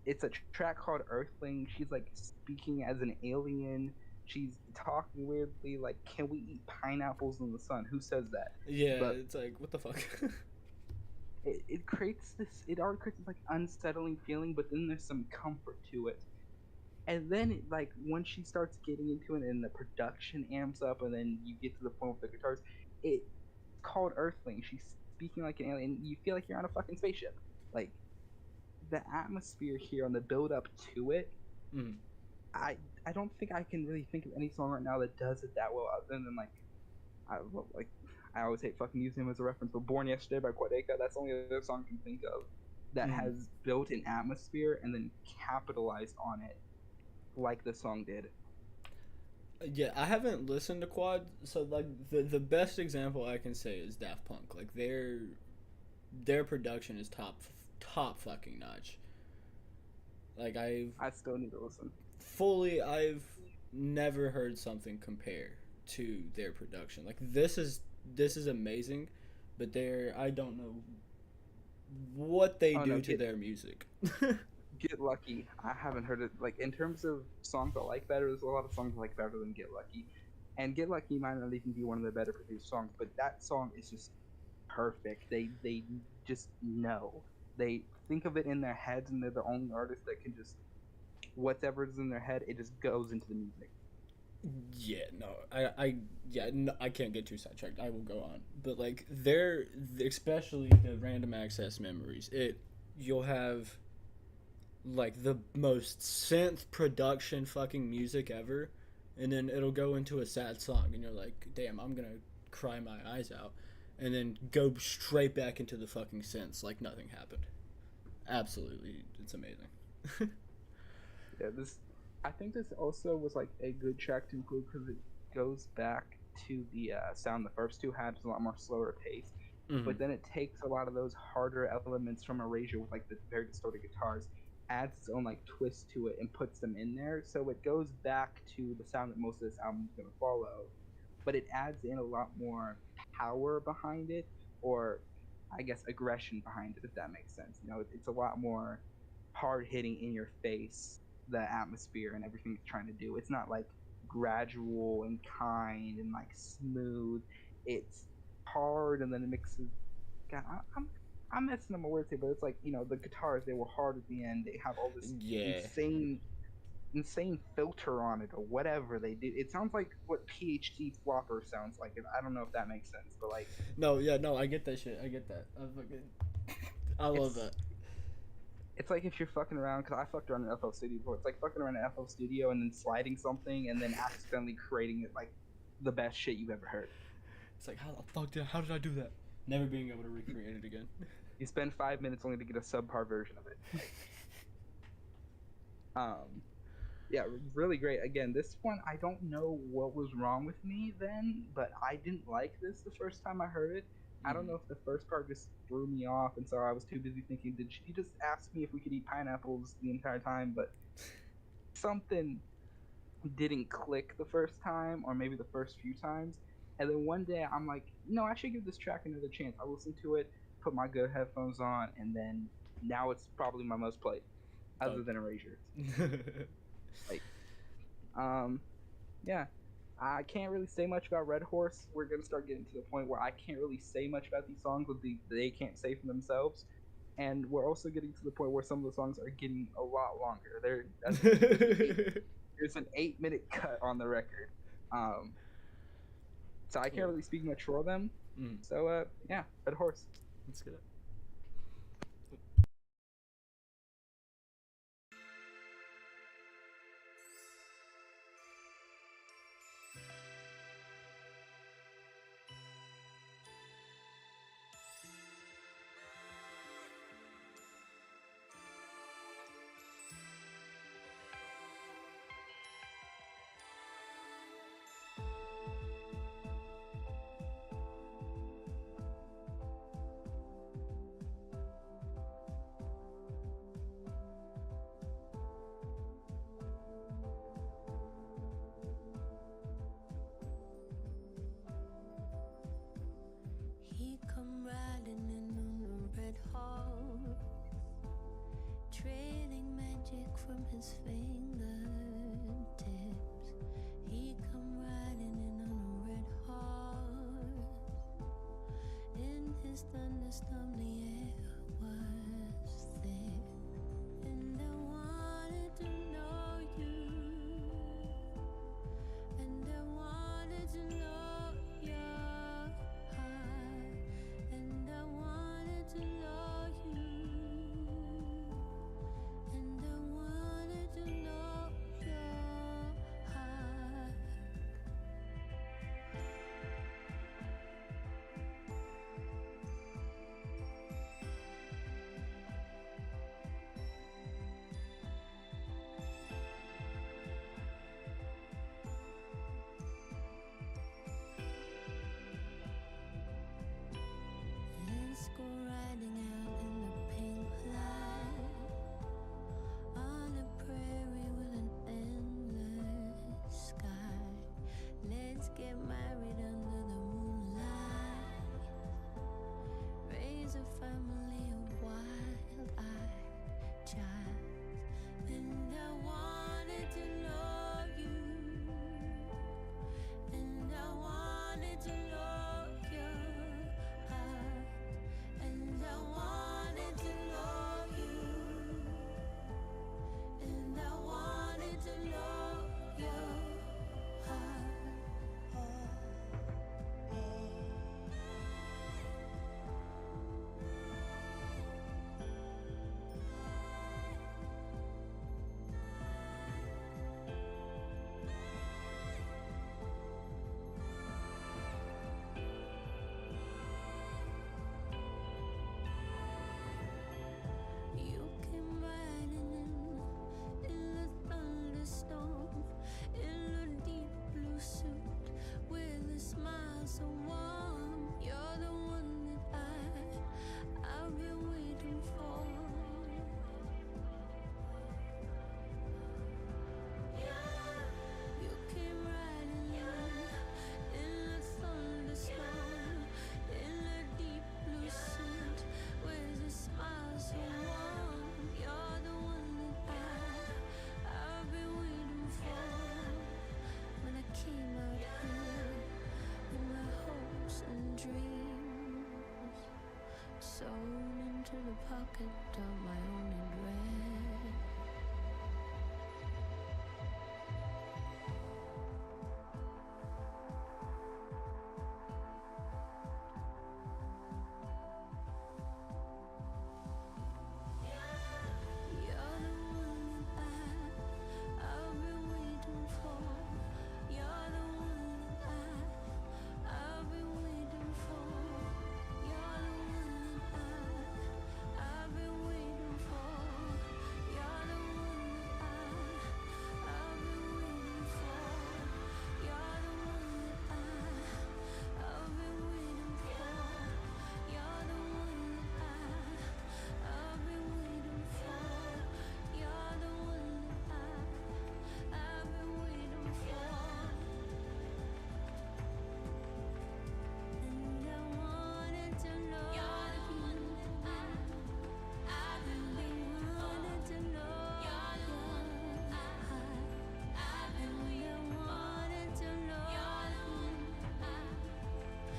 it's a track called Earthling. She's like speaking as an alien. She's talking weirdly, like, "Can we eat pineapples in the sun?" Who says that? Yeah, But it's like what the fuck. it creates this. It already creates this like unsettling feeling, but then there's some comfort to it. And then, like, once she starts getting into it, and the production amps up, and then you get to the point with the guitars, it's called Earthling. She's speaking like an alien. You feel like you're on a fucking spaceship. Like, the atmosphere here and the build up to it, Mhm. I I don't think I can really think of any song right now that does it that well, other than like I always hate fucking using him as a reference, but "Born Yesterday" by Quadeka. That's the only other song I can think of that Mhm. has built an atmosphere and then capitalized on it like the song did. Yeah, I haven't listened to Quad, so like the best example I can say is Daft Punk. Like their production is top fucking notch. Like I still need to listen. I've never heard something compare to their production. Like this is amazing, but I don't know what they Oh, do no, to their music. Get Lucky. I haven't heard it. Like, in terms of songs I like better, there's a lot of songs I like better than Get Lucky. And Get Lucky might not even be one of the better produced songs, but that song is just perfect. They just know. They think of it in their heads, and they're the only artist that can just whatever's in their head, it just goes into the music. Yeah, no, I can't get too sidetracked. I will go on, but like especially the random access memories. You'll have like the most synth production fucking music ever, and then it'll go into a sad song, and you're like, damn, I'm gonna cry my eyes out, and then go straight back into the fucking synths like nothing happened. Absolutely, it's amazing. Yeah, I think this also was like a good track to include because it goes back to the sound the first two had. It's a lot more slower pace, but then it takes a lot of those harder elements from Erasure with like the very distorted guitars, adds its own like twist to it, and puts them in there. So it goes back to the sound that most of this album is going to follow, but it adds in a lot more power behind it, or I guess, aggression behind it, if that makes sense. You know, it's a lot more hard hitting, in your face, the atmosphere and everything it's trying to do. It's not like gradual and kind and like smooth. It's hard, and then it mixes. God, I'm messing up my words here, but it's like, you know, the guitars, they were hard at the end. They have all this Yeah. insane filter on it or whatever they do. It sounds like what PhD Flopper sounds like. I don't know if that makes sense, but like No, yeah, no, I get that shit. I get that. I love that. it's like if you're fucking around, because I fucked around in FL Studio before. It's like fucking around in FL Studio and then sliding something and then accidentally creating it like the best shit you've ever heard. It's like, how did I do that? Never being able to recreate it again. You spend 5 minutes only to get a subpar version of it. Yeah, really great. Again, this one, I don't know what was wrong with me then, but I didn't like this the first time I heard it. I don't know if the first part just threw me off, and so I was too busy thinking, did she just ask me if we could eat pineapples the entire time? But something didn't click the first time, or maybe the first few times. And then one day I'm like, no, I should give this track another chance. I listened to it, put my good headphones on, and then now it's probably my most played, other than Erasure. Like, yeah. I can't really say much about Red Horse. We're gonna start getting to the point where I can't really say much about these songs, but they can't say for themselves. And we're also getting to the point where some of the songs are getting a lot longer. There's an 8-minute cut on the record. So I can't really speak much for them. So yeah, Red Horse. Let's get it. He come riding in on a red horse, trailing magic from his fingertips. He come riding in on a red horse. In his thunderstorm, the air was thick, and I wanted to know you, and I wanted to know your heart, and I wanted to know you, and I wanted to know to the pocket of my only dread. You're the one that I've been waiting for. You're the one that I've been waiting for. You're the one that I've been waiting for. You're the one that I've been waiting for. You're the one that I've been waiting for. You're the one that I've been waiting for. You're the one that I've been waiting for. And I wanted to know you're the one that I've been wanting to know. You're the one that I've been wanting to know. You're the one that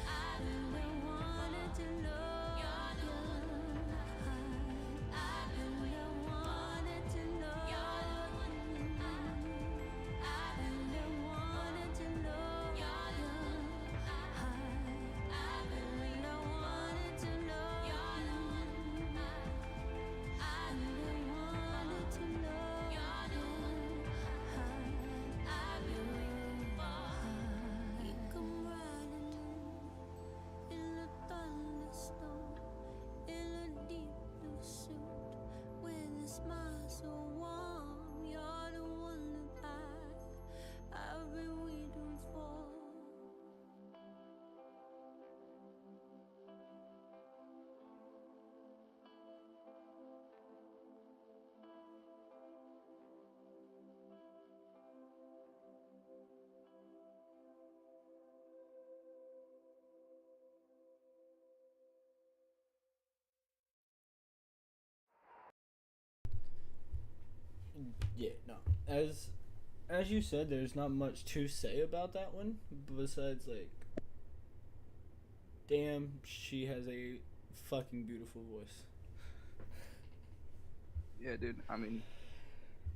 I've been wanting to know. You're the one that I've been wanting to know. You're the one I've been wanting to know. You're the one I've been wanting to know. You're the one I've been wanting to know. You're the one I've been waiting for. You come riding in a thunderstorm, in a deep blue suit, with a smile so warm. You're the one that I've been waiting for. Yeah, no. As you said, there's not much to say about that one besides like, damn, she has a fucking beautiful voice. Yeah, dude. I mean,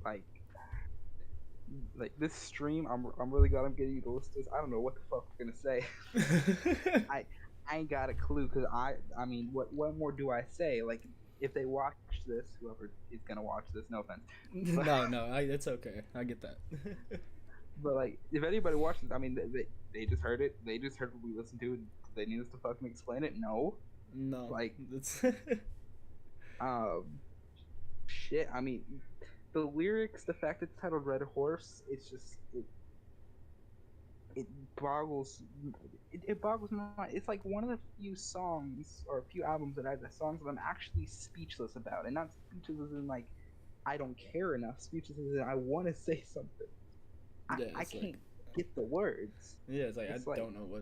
like this stream, I'm really glad I'm getting you to listen to this. I don't know what the fuck we're gonna say. I ain't got a clue because I mean, what more do I say? Like, if they watch this, whoever is gonna watch this, no offense, no, it's okay. I get that. but like, if anybody watches, I mean, they just heard it. They just heard what we listened to. They need us to fucking explain it. No, No, like, that's shit. I mean, the lyrics, the fact it's titled Red Horse, it's just it boggles it boggles my mind. It's like one of the few songs or a few albums that has the songs that I'm actually speechless about, and not speechless as in like I don't care enough. Speechless as in I want to say something. yeah. I It's can't like, get the words. yeah, it's like It's I like- don't know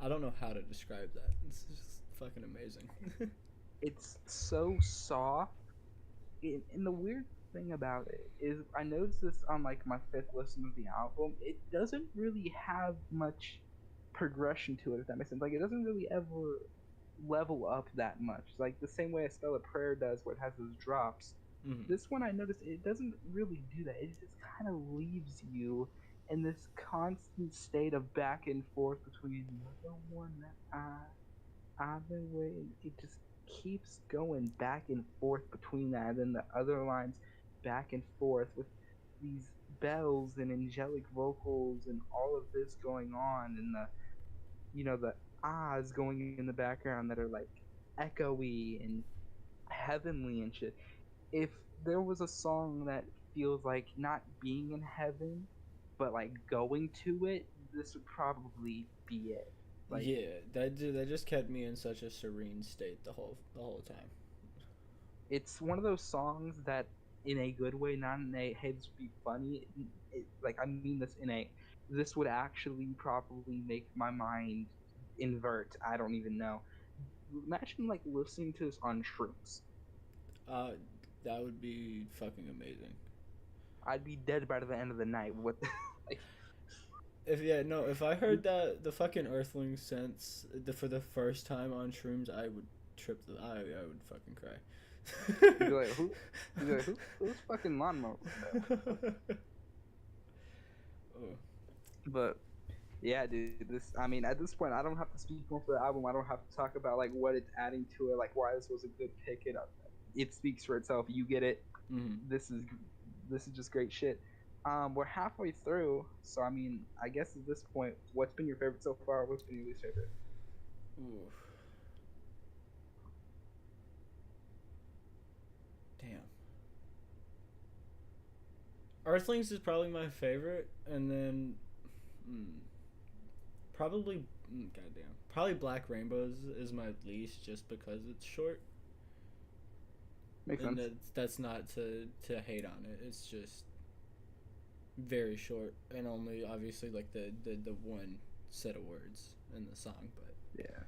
I don't know how to describe that. It's just fucking amazing. It's so soft. And the weird thing about it is, I noticed this on like my fifth listen of the album. It doesn't really have much progression to it, if that makes sense. Like, it doesn't really ever level up that much. Like the same way A Spell of Prayer does, where it has those drops. Mhm. This one, I noticed it doesn't really do that. It just kind of leaves you in this constant state of back and forth between the one that I've been waiting. It just keeps going back and forth between that, and then the other lines back and forth with these bells and angelic vocals and all of this going on, and the ahs going in the background that are like echoey and heavenly and shit. If there was a song that feels like not being in heaven, but like going to it, this would probably be it. Like, Yeah, that just kept me in such a serene state the whole time. it's one of those songs that, in a good way, not in a hey this would be funny. Like, I mean this in a this would actually probably make my mind invert. I don't even know. Imagine like listening to this on shrooms. That would be fucking amazing. I'd be dead by the end of the night. What? Like, If I heard that the fucking Earthling sense for the first time on shrooms, I would trip. I would fucking cry. You'd be like, who? You'd be like, who's fucking lawnmower? Oh. But yeah, dude. I mean, at this point, I don't have to speak more for the album. I don't have to talk about like what it's adding to it, like why this was a good pick. It speaks for itself. You get it. Mm-hmm. This is just great shit. We're halfway through, so I mean, I guess at this point, what's been your favorite so far? What's been your least favorite? Ooh. Damn. Earthlings is probably my favorite, and then probably goddamn, probably Black Rainbows is my least, just because it's short. Makes And sense. that's not to hate on it. It's just very short, and only obviously like the one set of words in the song. But Yeah,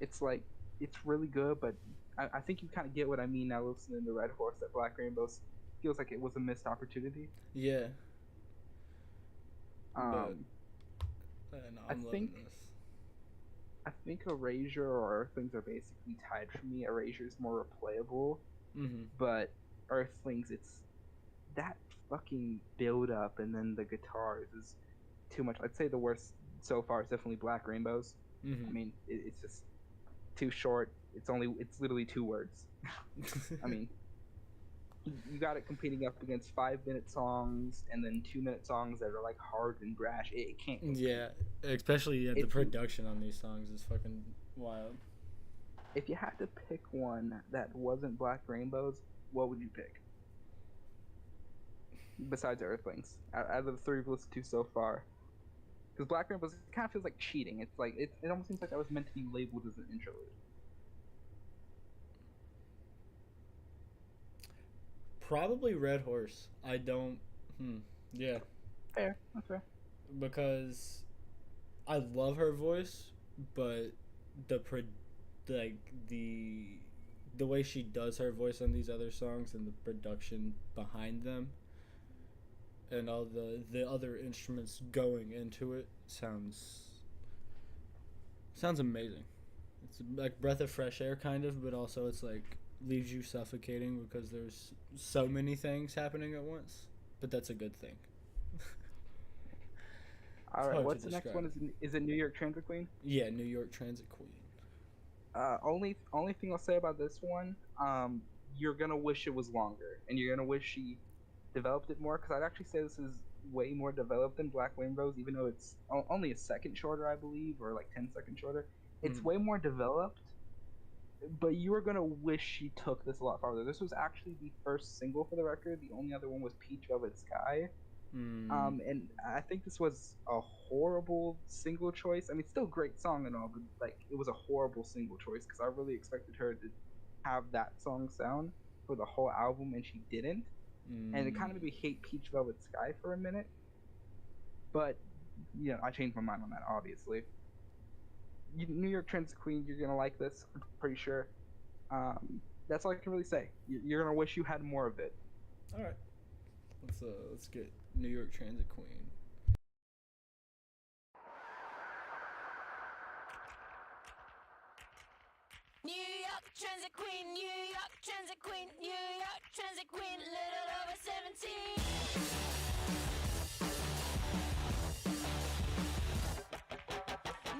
it's like it's really good, but I think you kind of get what I mean now listening to Red Horse. That Black Rainbows feels like it was a missed opportunity. yeah, Um, no, I I'm loving think this. I think Erasure or Earthlings are basically tied for me. Erasure is more replayable, Mm-hmm. but Earthlings, it's that fucking build up and then the guitars is too much. I'd say the worst so far is definitely Black Rainbows. Mm-hmm. I mean, it's just too short. It's literally 2 words. I mean, you got it competing up against 5-minute songs and then 2-minute songs that are like hard and brash. It can't. yeah, especially the If you- production on these songs is fucking wild. If you had to pick one that wasn't Black Rainbows, what would you pick? Besides Earthlings, out of the 3 we've listened to so far, because Black Rainbows kind of feels like cheating. It's like it almost seems like that was meant to be labeled as an interlude. Probably Red Horse. I don't. Yeah, Fair, that's fair. because I love her voice, but the like the way she does her voice on these other songs and the production behind them and all the other instruments going into it sounds amazing. It's like breath of fresh air kind of, but also it's like leaves you suffocating because there's so many things happening at once. But that's a good thing. All hard right, to what's the next describe. one? Is it New York Transit Queen? Yeah, New York Transit Queen. Only thing I'll say about this one, you're gonna wish it was longer, and you're gonna wish she developed it more. Because I'd actually say this is way more developed than Black Rainbows, even though it's only a second shorter, I believe, or like 10 seconds shorter. It's way more developed, but you are gonna wish she took this a lot farther. This was actually the first single for the record. The only other one was Peach Velvet Sky. And I think this was a horrible single choice. I mean, still a great song and all, but like it was a horrible single choice because I really expected her to have that song sound for the whole album, and she didn't. And it kind of made me hate Peach Velvet Sky for a minute. But I changed my mind on that, obviously. New York Transit Queen, you're gonna like this. I'm pretty sure. That's all I can really say. You're gonna wish you had more of it. All right, let's get New York Transit Queen. New York Transit Queen, New York Transit Queen, New York Transit Queen, little over 17.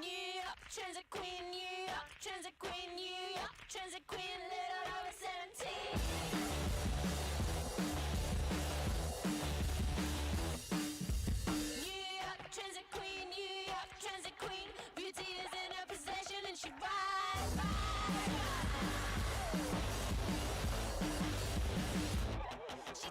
New York Transit Queen, New York Transit Queen, New York Transit Queen, little over 17. New York Transit Queen, New York Transit Queen, beauty is in her possession and she rides. She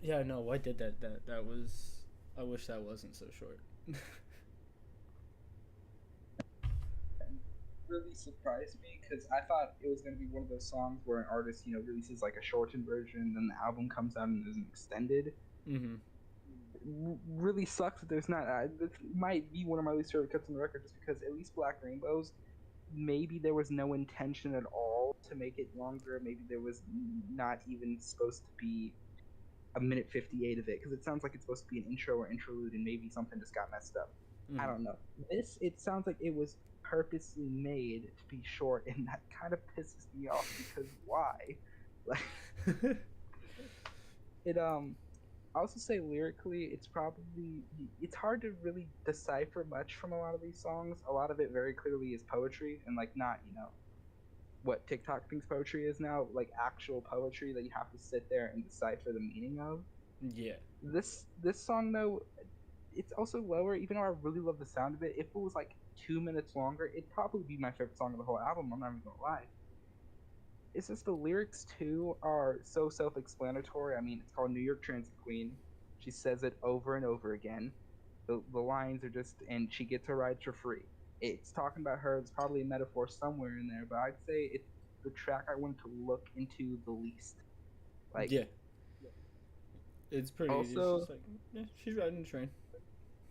Yeah, no, I did that. That was. I wish that wasn't so short. Really surprised me because I thought it was going to be one of those songs where an artist, releases like a shortened version, and then the album comes out and is extended. Mm-hmm. Really sucks that there's not. This might be one of my least favorite cuts on the record, just because at least Black Rainbows, maybe there was no intention at all to make it longer. Maybe there was not even supposed to be a minute 58 of it, because it sounds like it's supposed to be an intro or interlude, and maybe something just got messed up. I don't know. It sounds like it was purposely made to be short, and that kind of pisses me off because why? Like it I also say lyrically, it's hard to really decipher much from a lot of these songs. A lot of it very clearly is poetry, and like not what TikTok thinks poetry is now, like actual poetry that you have to sit there and decipher the meaning of. Yeah. This song though, it's also lower. Even though I really love the sound of it, if it was like 2 minutes longer, it'd probably be my favorite song of the whole album. I'm not even gonna lie. It's just the lyrics too are so self-explanatory. I mean, it's called New York Transit Queen. She says it over and over again. The lines are just, and she gets her rides for free. It's talking about her. There's probably a metaphor somewhere in there, but I'd say it's the track I wanted to look into the least. Like, Yeah. It's pretty. It's also, just like, yeah, she's riding the train.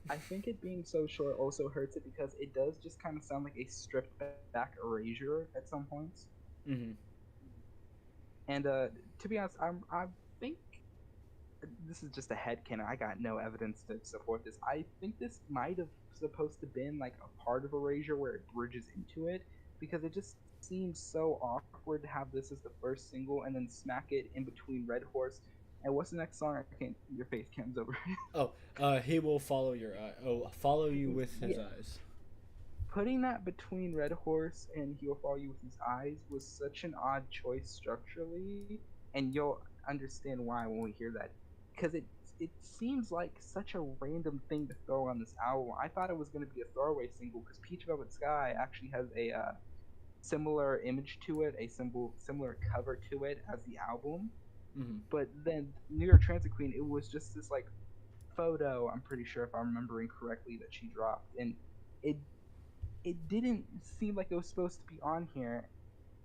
I think it being so short also hurts it because it does just kind of sound like a stripped back erasure at some points. Mm-hmm. And to be honest, I think this is just a headcanon. I got no evidence to support this. I think this might have supposed to been like a part of Erasure where it bridges into it, because it just seems so awkward to have this as the first single and then smack it in between Red Horse. And what's the next song? I can't. Your face cams over. Oh, he will follow your eye. Oh, follow you with his Yeah. eyes. Putting that between Red Horse and He Will Follow You with His Eyes was such an odd choice structurally, and you'll understand why when we hear that, because it seems like such a random thing to throw on this album. I thought it was going to be a throwaway single because Peach Velvet Sky actually has a similar image to it, a similar cover to it as the album. Mm-hmm. But then New York Transit Queen, it was just this like photo. I'm pretty sure if I'm remembering correctly that she dropped, and it it didn't seem like it was supposed to be on here.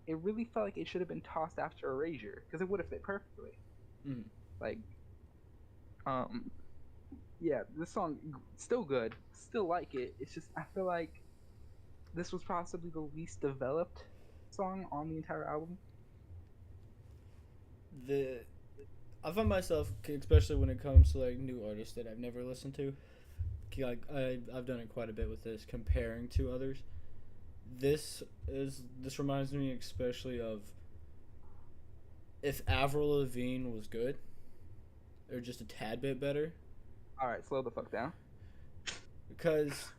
It really felt like it should have been tossed after Erasure because it would have fit perfectly. Mm-hmm. Like, yeah, this song still good, still like it. It's just I feel like this was possibly the least developed song on the entire album. I find myself, especially when it comes to like new artists that I've never listened to, like I've done it quite a bit with this, comparing to others. This reminds me especially of if Avril Lavigne was good, or just a tad bit better. All right, slow the fuck down. Because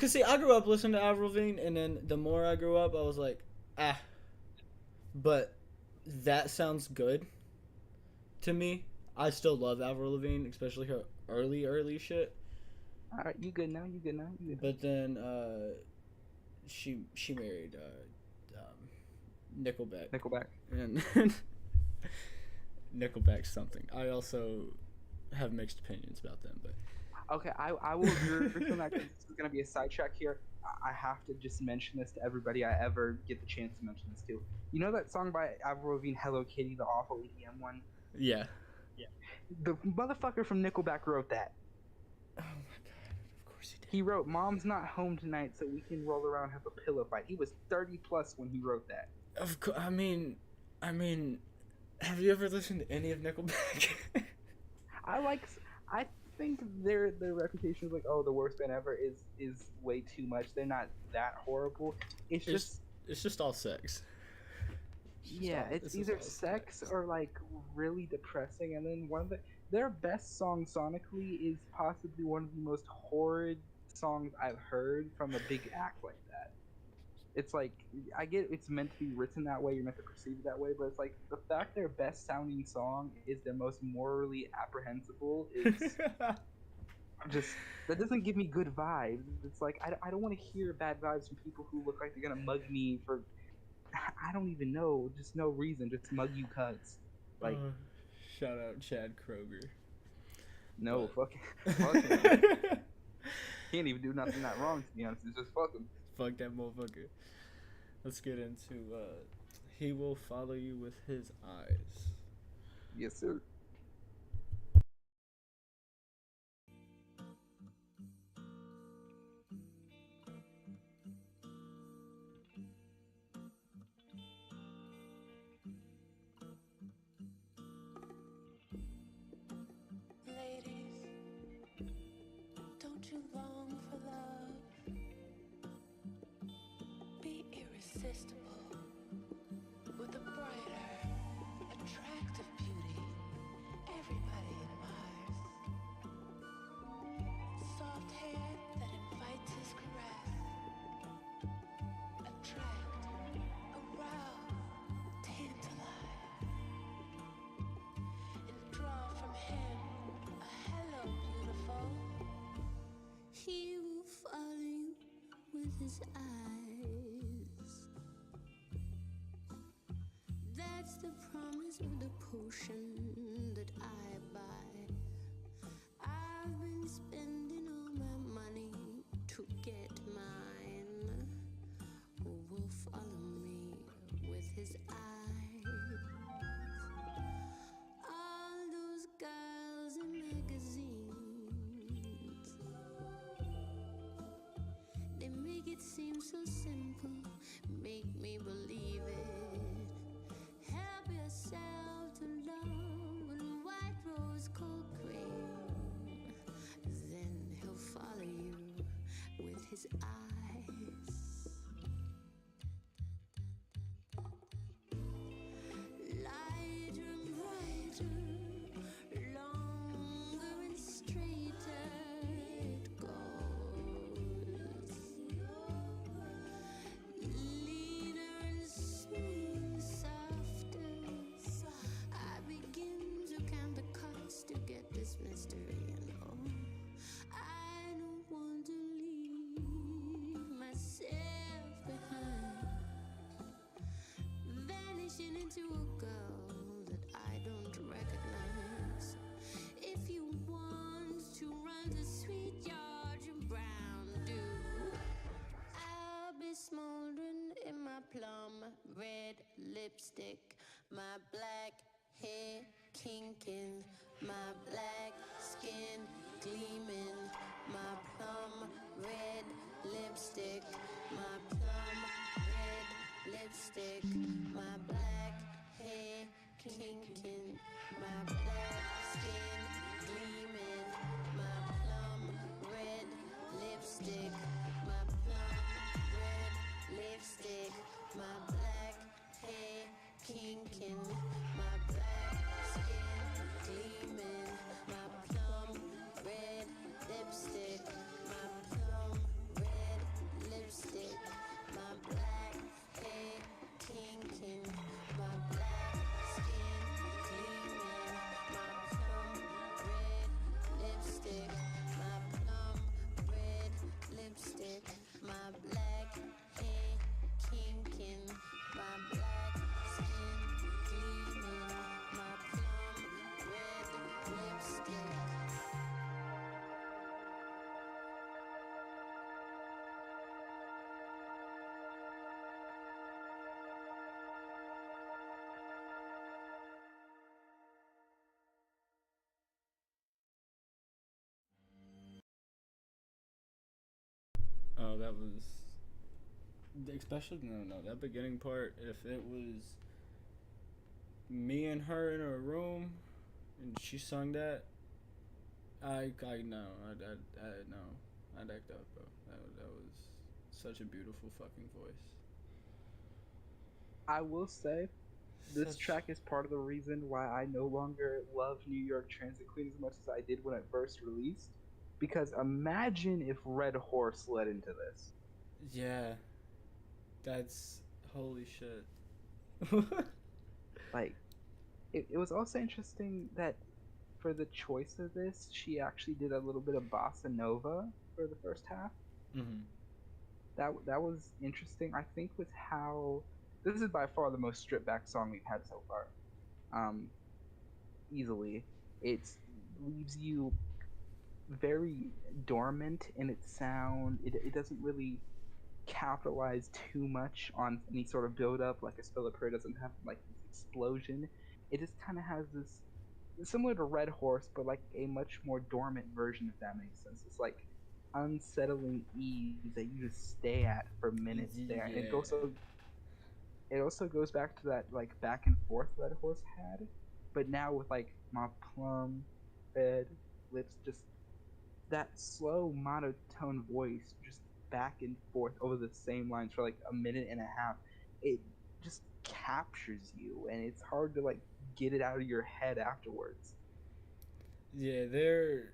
see, I grew up listening to Avril Lavigne, and then the more I grew up, I was like, ah. But that sounds good to me. I still love Avril Lavigne, especially her early shit. All right, you good now? You good now? You good now? But then she married Nickelback. Nickelback. And Nickelback's something. I also have mixed opinions about them, but Okay, I will agree on that because this is going to be a sidetrack here. I have to just mention this to everybody I ever get the chance to mention this to. You know that song by Avril Lavigne, Hello Kitty, the awful EDM one? yeah. The motherfucker from Nickelback wrote that. Oh my god, of course he did. He wrote Mom's Not Home Tonight so we can roll around and have a pillow fight. He was 30 plus when he wrote that. Of course, I mean, have you ever listened to any of Nickelback? I think their reputation is like, oh, the worst band ever is way too much. They're not that horrible. It's just all sex. yeah, it's either sex or like really depressing, and then their best song sonically is possibly one of the most horrid songs I've heard from a big act like that. It's like, I get it's meant to be written that way, you're meant to perceive it that way, but it's like the fact their best sounding song is their most morally apprehensible is just, that doesn't give me good vibes. It's like I don't want to hear bad vibes from people who look like they're gonna mug me for I don't even know, just no reason, just mug you cuz. Like Shout out Chad Kroger. No, But- fuck him. He ain't even do nothing that wrong, to be honest. It's just fuck him. Fuck that motherfucker. Let's get into He Will Follow You with His Eyes. Yes, sir. Ladies, don't you long for love? Be irresistible with a brighter, attractive beauty everybody admires. Soft hair that invites his caress. Attract, arouse, tantalize. And draw from him a hello, beautiful. He will follow you with his eyes. That's the promise of the potion that I buy. I've been spending all my money to get mine. Who will follow me with his eyes? All those girls in magazines, they make it seem so simple, make me believe it. Help yourself to love and white rose cold cream. Then he'll follow you with his eyes. Lighter and brighter, longer and straighter it goes. Leaner and smooth, softer. I begin to count the cost to get this mystery, and oh, I don't want to leave myself behind, vanishing into a girl that I don't recognize. If you want to run to sweet Georgia Brown dew, I'll be smoldering in my plum red lipstick, my black hair kinking, my black skin gleaming, my plum red lipstick, my plum red lipstick, my black hair kinking, my black skin gleaming, my plum red lipstick, my plum red lipstick, my black hair kinking, my black skin gleaming, my plum red lipstick, my plum red lipstick, my black hair kinking, my black skin gleaming, my plum red lipstick, my plum red lipstick, my black hair kinking, my black skin gleaming, my plum red lipstick. Oh, that was especially no that beginning part. If it was me and her in a room and she sung that, I know I no I'd act up, bro. That was such a beautiful fucking voice. I will say, this Such- track is part of the reason why I no longer love New York Transit Queen as much as I did when it first released. Because imagine if Red Horse led into this. Yeah, that's holy shit. Like, it was also interesting that for the choice of this, she actually did a little bit of bossa nova for the first half. Mm-hmm. That was interesting. I think with how this is by far the most stripped back song we've had so far. easily. It leaves you very dormant in its sound. It doesn't really capitalize too much on any sort of build up. Like a Spill a Prayer doesn't have like this explosion. It just kind of has this similar to Red Horse, but like a much more dormant version, if that makes sense. It's like unsettling ease that you just stay at for minutes there, and Yeah. it also goes back to that like back and forth Red Horse had, but now with like my plum, red lips, just that slow monotone voice, just back and forth over the same lines for like a minute and a half. It just captures you, and it's hard to like get it out of your head afterwards. Yeah, they're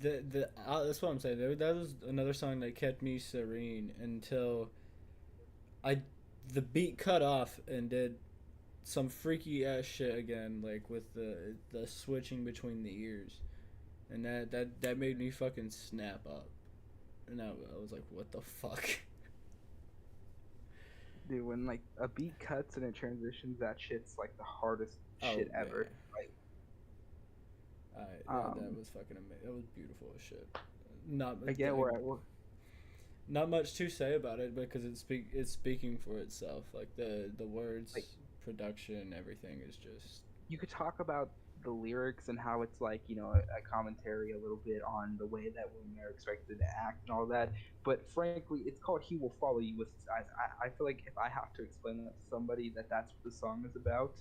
the that's what I'm saying. That was another song that kept me serene until I the beat cut off and did some freaky ass shit again, like with the switching between the ears, and that made me fucking snap up, and I was like, what the fuck? Dude, when like a beat cuts and it transitions, that shit's like the hardest Oh shit yeah, ever. Like, that was fucking amazing. That was beautiful as shit. Not again, like, where not much to say about it because it's speaking for itself. Like the words, like production, everything is just you could talk about the lyrics and how it's like a commentary a little bit on the way that women are expected to act and all that, but frankly it's called He Will Follow You with His Eyes. I feel like if I have to explain that to somebody that that's what the song is about.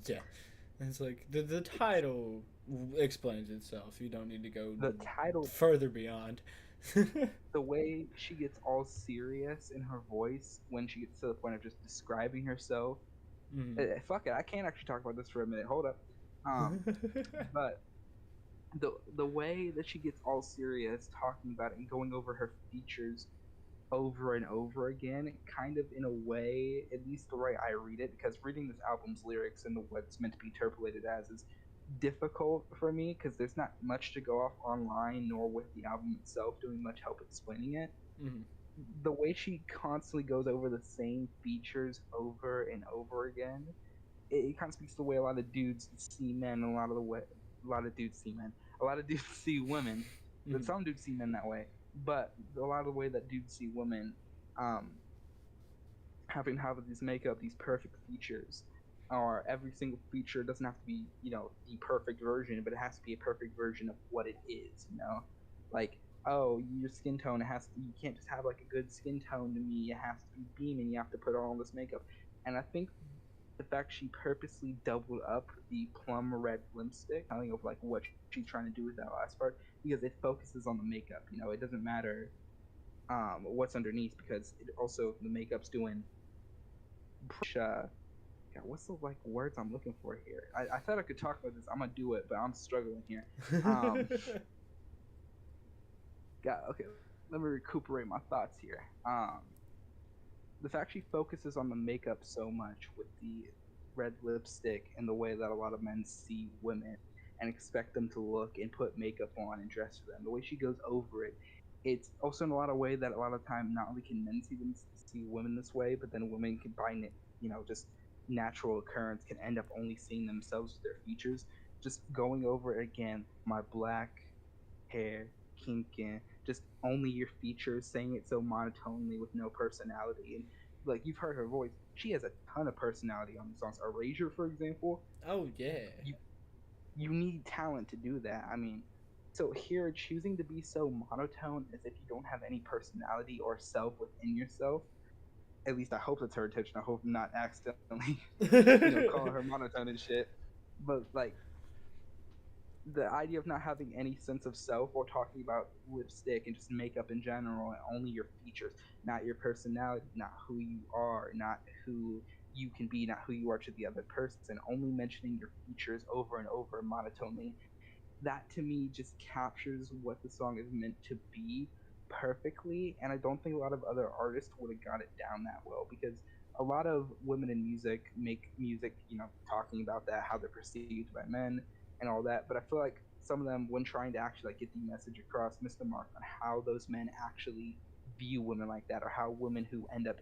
yeah. It's like the title explains itself. You don't need to go The title, further beyond. the way she gets all serious in her voice when she gets to the point of just describing herself. Mm. Fuck it, I can't actually talk about this for a minute. Hold up. But the way that she gets all serious talking about it and going over her features over and over again, kind of in a way, at least the way I read it, because reading this album's lyrics and what's meant to be interpolated as is difficult for me because there's not much to go off online nor with the album itself doing much help explaining it. Mm. The way she constantly goes over the same features over and over again, it kind of speaks to the way a lot of dudes see men, a lot of the way a lot of dudes see men, a lot of dudes see women. But Mm. some dudes see men that way, but a lot of the way that dudes see women, um, having to have these makeup, these perfect features, or every single feature doesn't have to be the perfect version, but it has to be a perfect version of what it is. Like, oh, your skin tone, you can't just have like a good skin tone to me. It has to be beaming. You have to put on all this makeup, and I think the fact she purposely doubled up the plum red lipstick, telling of like what she's trying to do with that last part, because it focuses on the makeup. It doesn't matter what's underneath, because it also the makeup's doing God, what's the like words I'm looking for here? I thought I could talk about this. I'm gonna do it, but I'm struggling here. Um, okay, let me recuperate my thoughts here. The fact she focuses on the makeup so much with the red lipstick and the way that a lot of men see women and expect them to look and put makeup on and dress for them, the way she goes over it, it's also in a lot of way that a lot of time not only can men see women this way, but then women can just natural occurrence can end up only seeing themselves with their features. Just going over it again, my black hair, kinkin, just only your features, saying it so monotonely with no personality. And like you've heard her voice, she has a ton of personality on the songs. Erasure, for example, Oh yeah. you you need talent to do that. I mean, so here choosing to be so monotone as if you don't have any personality or self within yourself. At least I hope that's her intention. I hope I'm not accidentally, calling her monotone and shit. But like the idea of not having any sense of self or talking about lipstick and just makeup in general and only your features, not your personality, not who you are, not who you can be, not who you are to the other person, only mentioning your features over and over monotonely. That to me just captures what the song is meant to be perfectly. And I don't think a lot of other artists would have got it down that well, because a lot of women in music make music, talking about that, how they're perceived by men and all that. But I feel like some of them, when trying to actually like get the message across, miss the mark on how those men actually view women like that, or how women who end up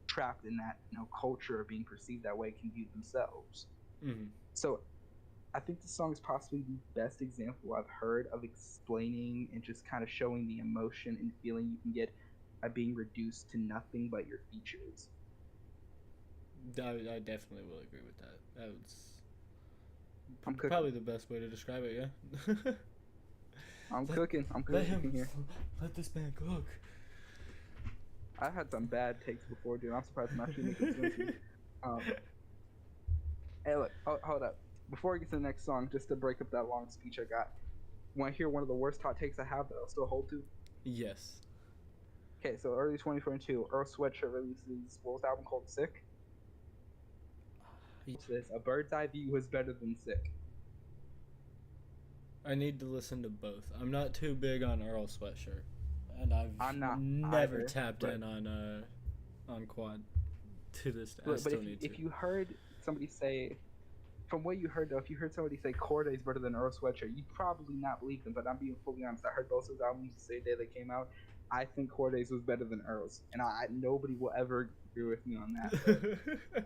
trapped in that culture of being perceived that way can view themselves. Mm. So I think the song is possibly the best example I've heard of explaining and just kind of showing the emotion and feeling you can get by being reduced to nothing but your features. I definitely will agree with that. That was I'm cooking. probably the best way to describe it. Yeah. I'm Let- cooking. I'm Let cooking him. here. Let this man cook. I've had some bad takes before, dude. I'm surprised I'm actually making sense here. Um, hey, look, hold up. Before we get to the next song, just to break up that long speech I got, want to hear one of the worst hot takes I have that I'll still hold to? Yes. Okay, so early 2022, Earl Sweatshirt releases what was the album called? Sick. This A Bird's Eye View was better than Sick. I need to listen to both. I'm not too big on Earl Sweatshirt, and I'm not never either, tapped but- in on Quad to this day. I But still if need if to. you heard somebody say, from what you heard though, if you heard somebody say Corday's better than Earl Sweatshirt, you'd probably not believe them. But I'm being fully honest. I heard both those albums the same day they came out. I think Corday's was better than Earl's, and nobody will ever agree with me on that.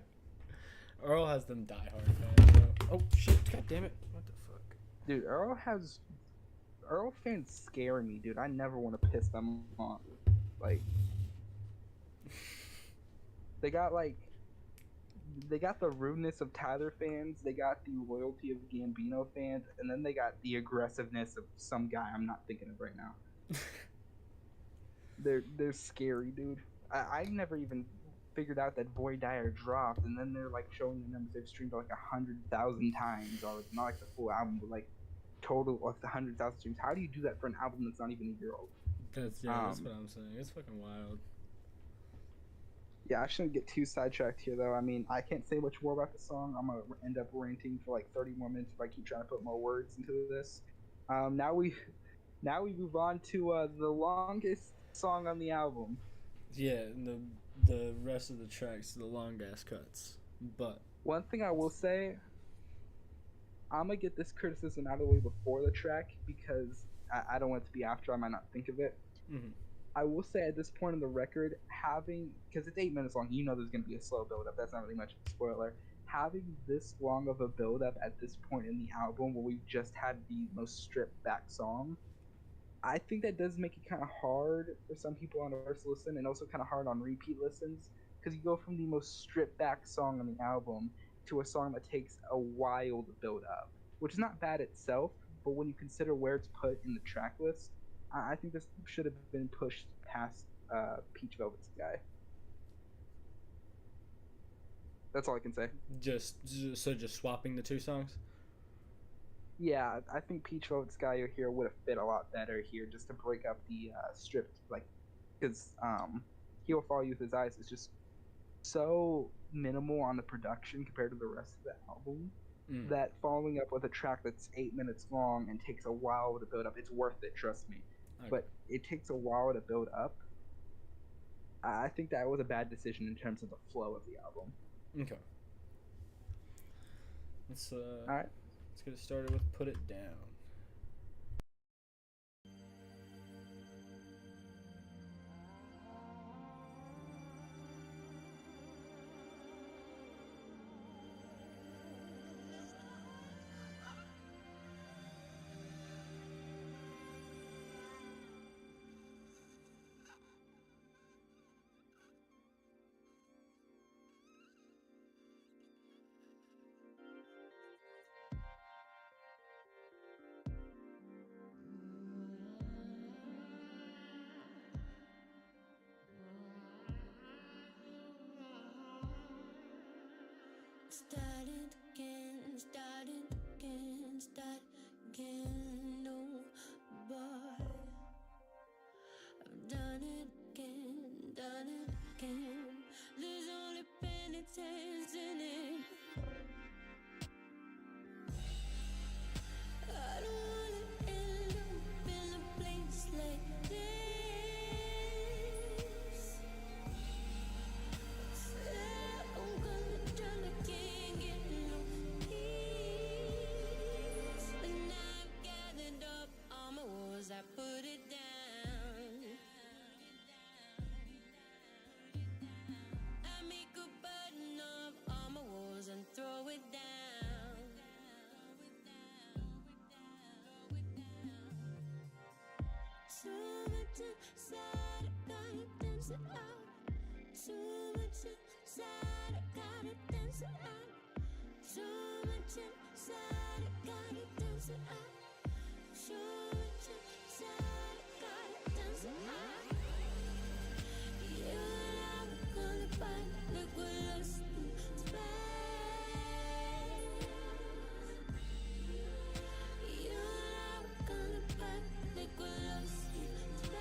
Earl has them diehard fans, bro. Oh shit! God damn it! What the fuck? Dude, Earl fans scare me, dude. I never want to piss them off. Like, they got the rudeness of Tyler fans, they got the loyalty of Gambino fans, and then they got the aggressiveness of some guy I'm not thinking of right now. They're scary, dude. I never even figured out that Boy Dyer dropped, and then they're like showing the numbers they've streamed like 100,000 times already. Not like the full album, but like total like the 100,000 streams. How do you do that for an album that's not even a year old? That's what I'm saying. It's fucking wild. Yeah, I shouldn't get too sidetracked here, though. I mean, I can't say much more about the song. I'm gonna end up ranting for like 30 more minutes if I keep trying to put more words into this. Now we move on to the longest song on the album. Yeah, and the rest of the tracks, the long ass cuts. But One thing I will say, I'm gonna get this criticism out of the way before the track because I don't want it to be after. I might not think of it. mhm. I will say at this point in the record, because it's 8 minutes long, you know there's going to be a slow build up. That's not really much of a spoiler. Having this long of a build up at this point in the album, where we've just had the most stripped back song, I think that does make it kind of hard for some people on a first listen, and also kind of hard on repeat listens, because you go from the most stripped back song on the album to a song that takes a while to build up, which is not bad itself, but when you consider where it's put in the track list, I think this should have been pushed past Peach Velvet Sky. That's all I can say. Just swapping the two songs. Yeah, I think Peach Velvet Sky here would have fit a lot better here, just to break up the stripped, like, because He Will Follow You With His Eyes is just so minimal on the production compared to the rest of the album that following up with a track that's 8 minutes long and takes a while to build up, it's worth it, trust me. Okay. But it takes a while to build up. I think that was a bad decision in terms of the flow of the album. Okay. Let's All right. let's get it started with Put It Down. dance it out. Too much inside, I gotta dance it out. Too much inside, I gotta dance it out. Too much inside, I gotta dance it out. You and I were gonna fight like we're lost in space. You and I were gonna fight like we're lost in space.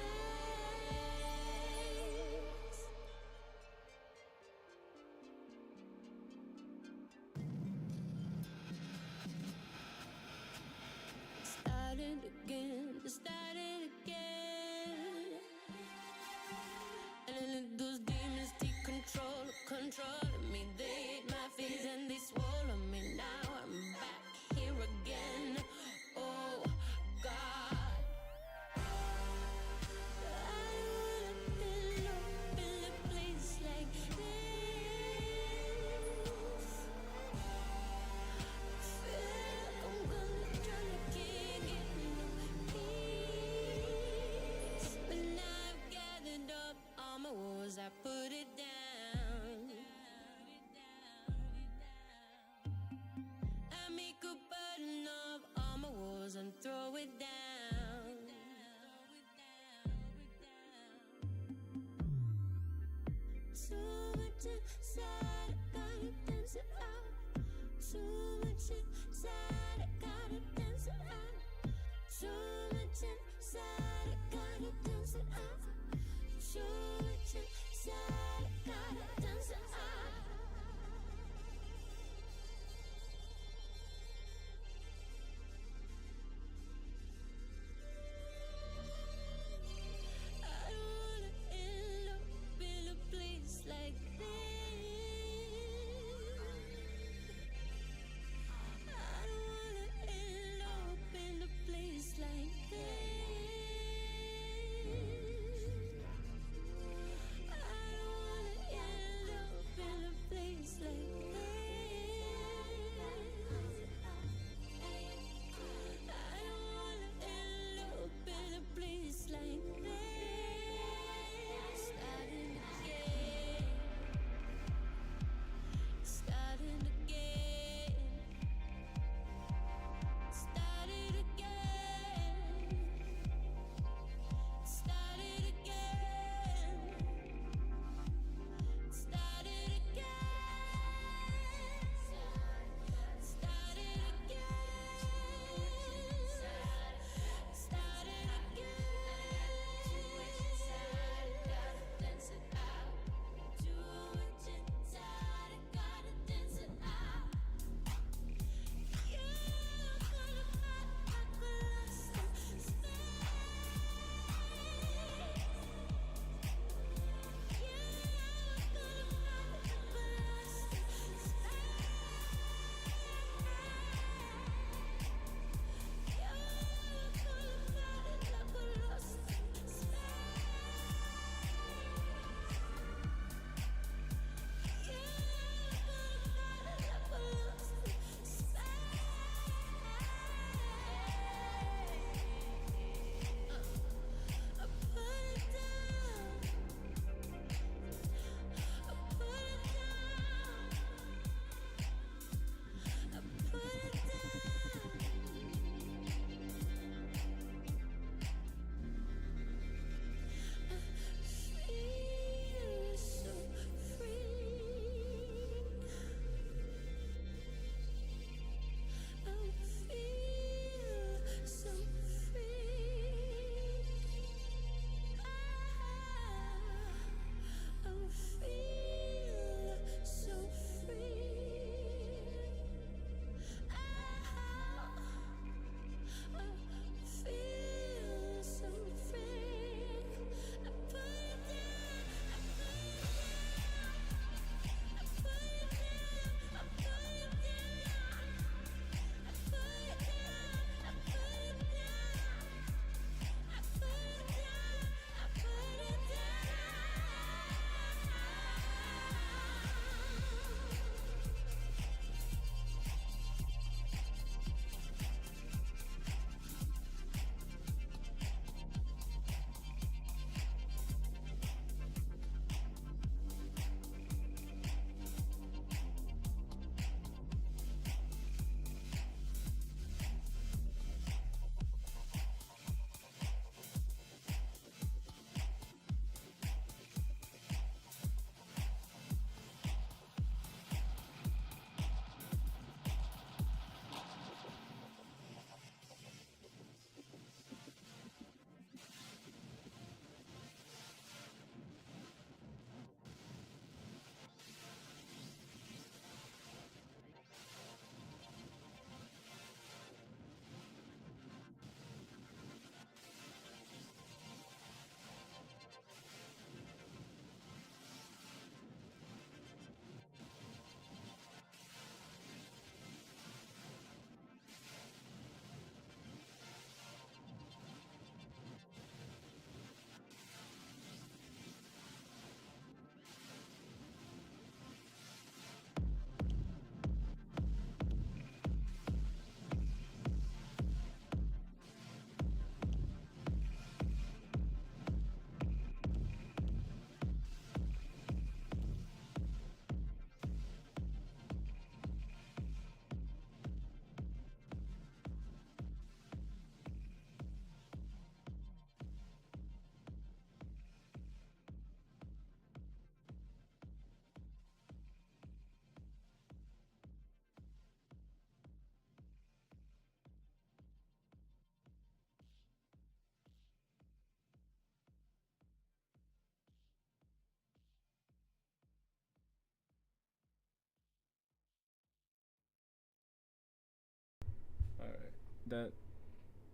that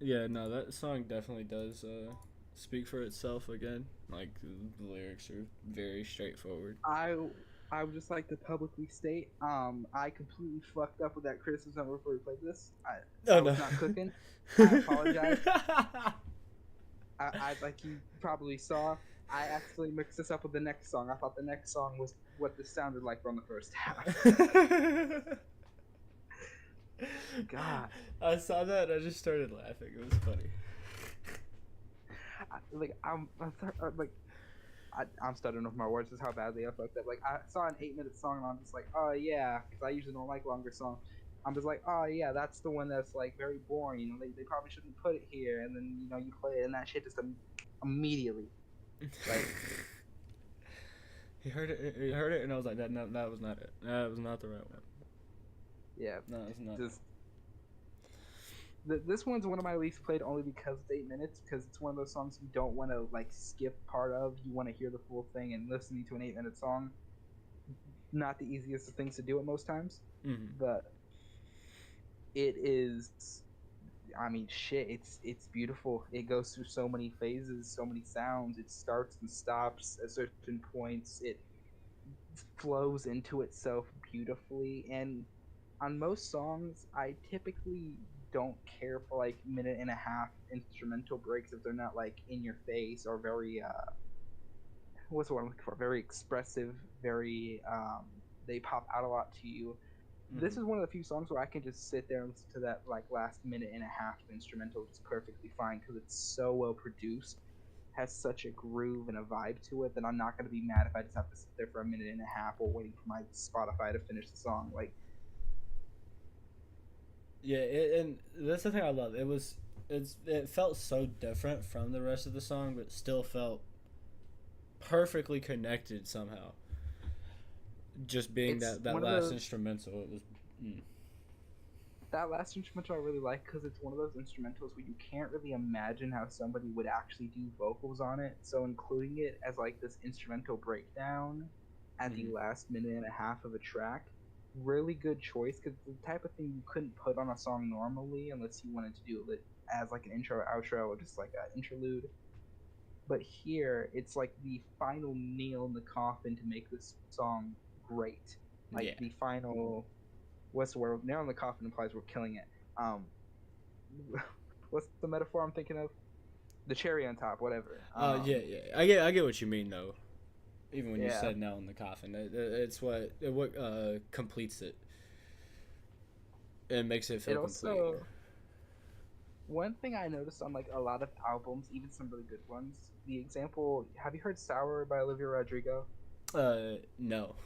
yeah, no, that song definitely does speak for itself again. Like the lyrics are very straightforward. I would just like to publicly state, I completely fucked up with that criticism before we played this. Oh I no. was not cooking. I apologize. I like you probably saw. I actually mixed this up with the next song. I thought the next song was what this sounded like on the first half. God, I saw that and I just started laughing. It was funny. I'm stuttering with my words. Just how badly I fucked up. Like I saw an 8-minute song and I'm just like, oh yeah, because I usually don't like longer songs. I'm just like, oh yeah, that's the one that's like very boring. You know, they probably shouldn't put it here. And then you play it and that shit just immediately. Like, He heard it, and I was like, that was not it. That was not the right one. yeah, No, it's not. just this one's one of my least played only because it's 8 minutes. Because it's one of those songs you don't want to like skip part of. You want to hear the full thing, and listening to an 8-minute song, not the easiest of things to do at most times. Mm-hmm. But it is. I mean, shit. It's beautiful. It goes through so many phases, so many sounds. It starts and stops at certain points. It flows into itself beautifully. And on most songs, I typically don't care for like minute and a half instrumental breaks if they're not like in your face or very what's the word I'm looking for? Very expressive, very they pop out a lot to you. This is one of the few songs where I can just sit there and listen to that like last minute and a half of instrumental just perfectly fine because it's so well produced, has such a groove and a vibe to it that I'm not going to be mad if I just have to sit there for a minute and a half or waiting for my Spotify to finish the song. Like, Yeah, and that's the thing I love. It felt so different from the rest of the song, but still felt perfectly connected somehow. Just being It's that one of last those- instrumental, it was. that last instrumental I really like because it's one of those instrumentals where you can't really imagine how somebody would actually do vocals on it. So including it as like this instrumental breakdown at the last minute and a half of a track, really good choice because the type of thing you couldn't put on a song normally unless you wanted to do it as like an intro, outro, or just like an interlude. But here it's like the final nail in the coffin to make this song great. Like Yeah. the final, what's the word? Nail in the coffin implies we're killing it. What's the metaphor I'm thinking of? The cherry on top, whatever. Yeah. I get what you mean though. Even when you Yeah. said nail in the coffin, it's what completes it. It makes it feel It complete. also, one thing I noticed on like a lot of albums, even some really good ones. The example, have you heard "Sour" by Olivia Rodrigo? No,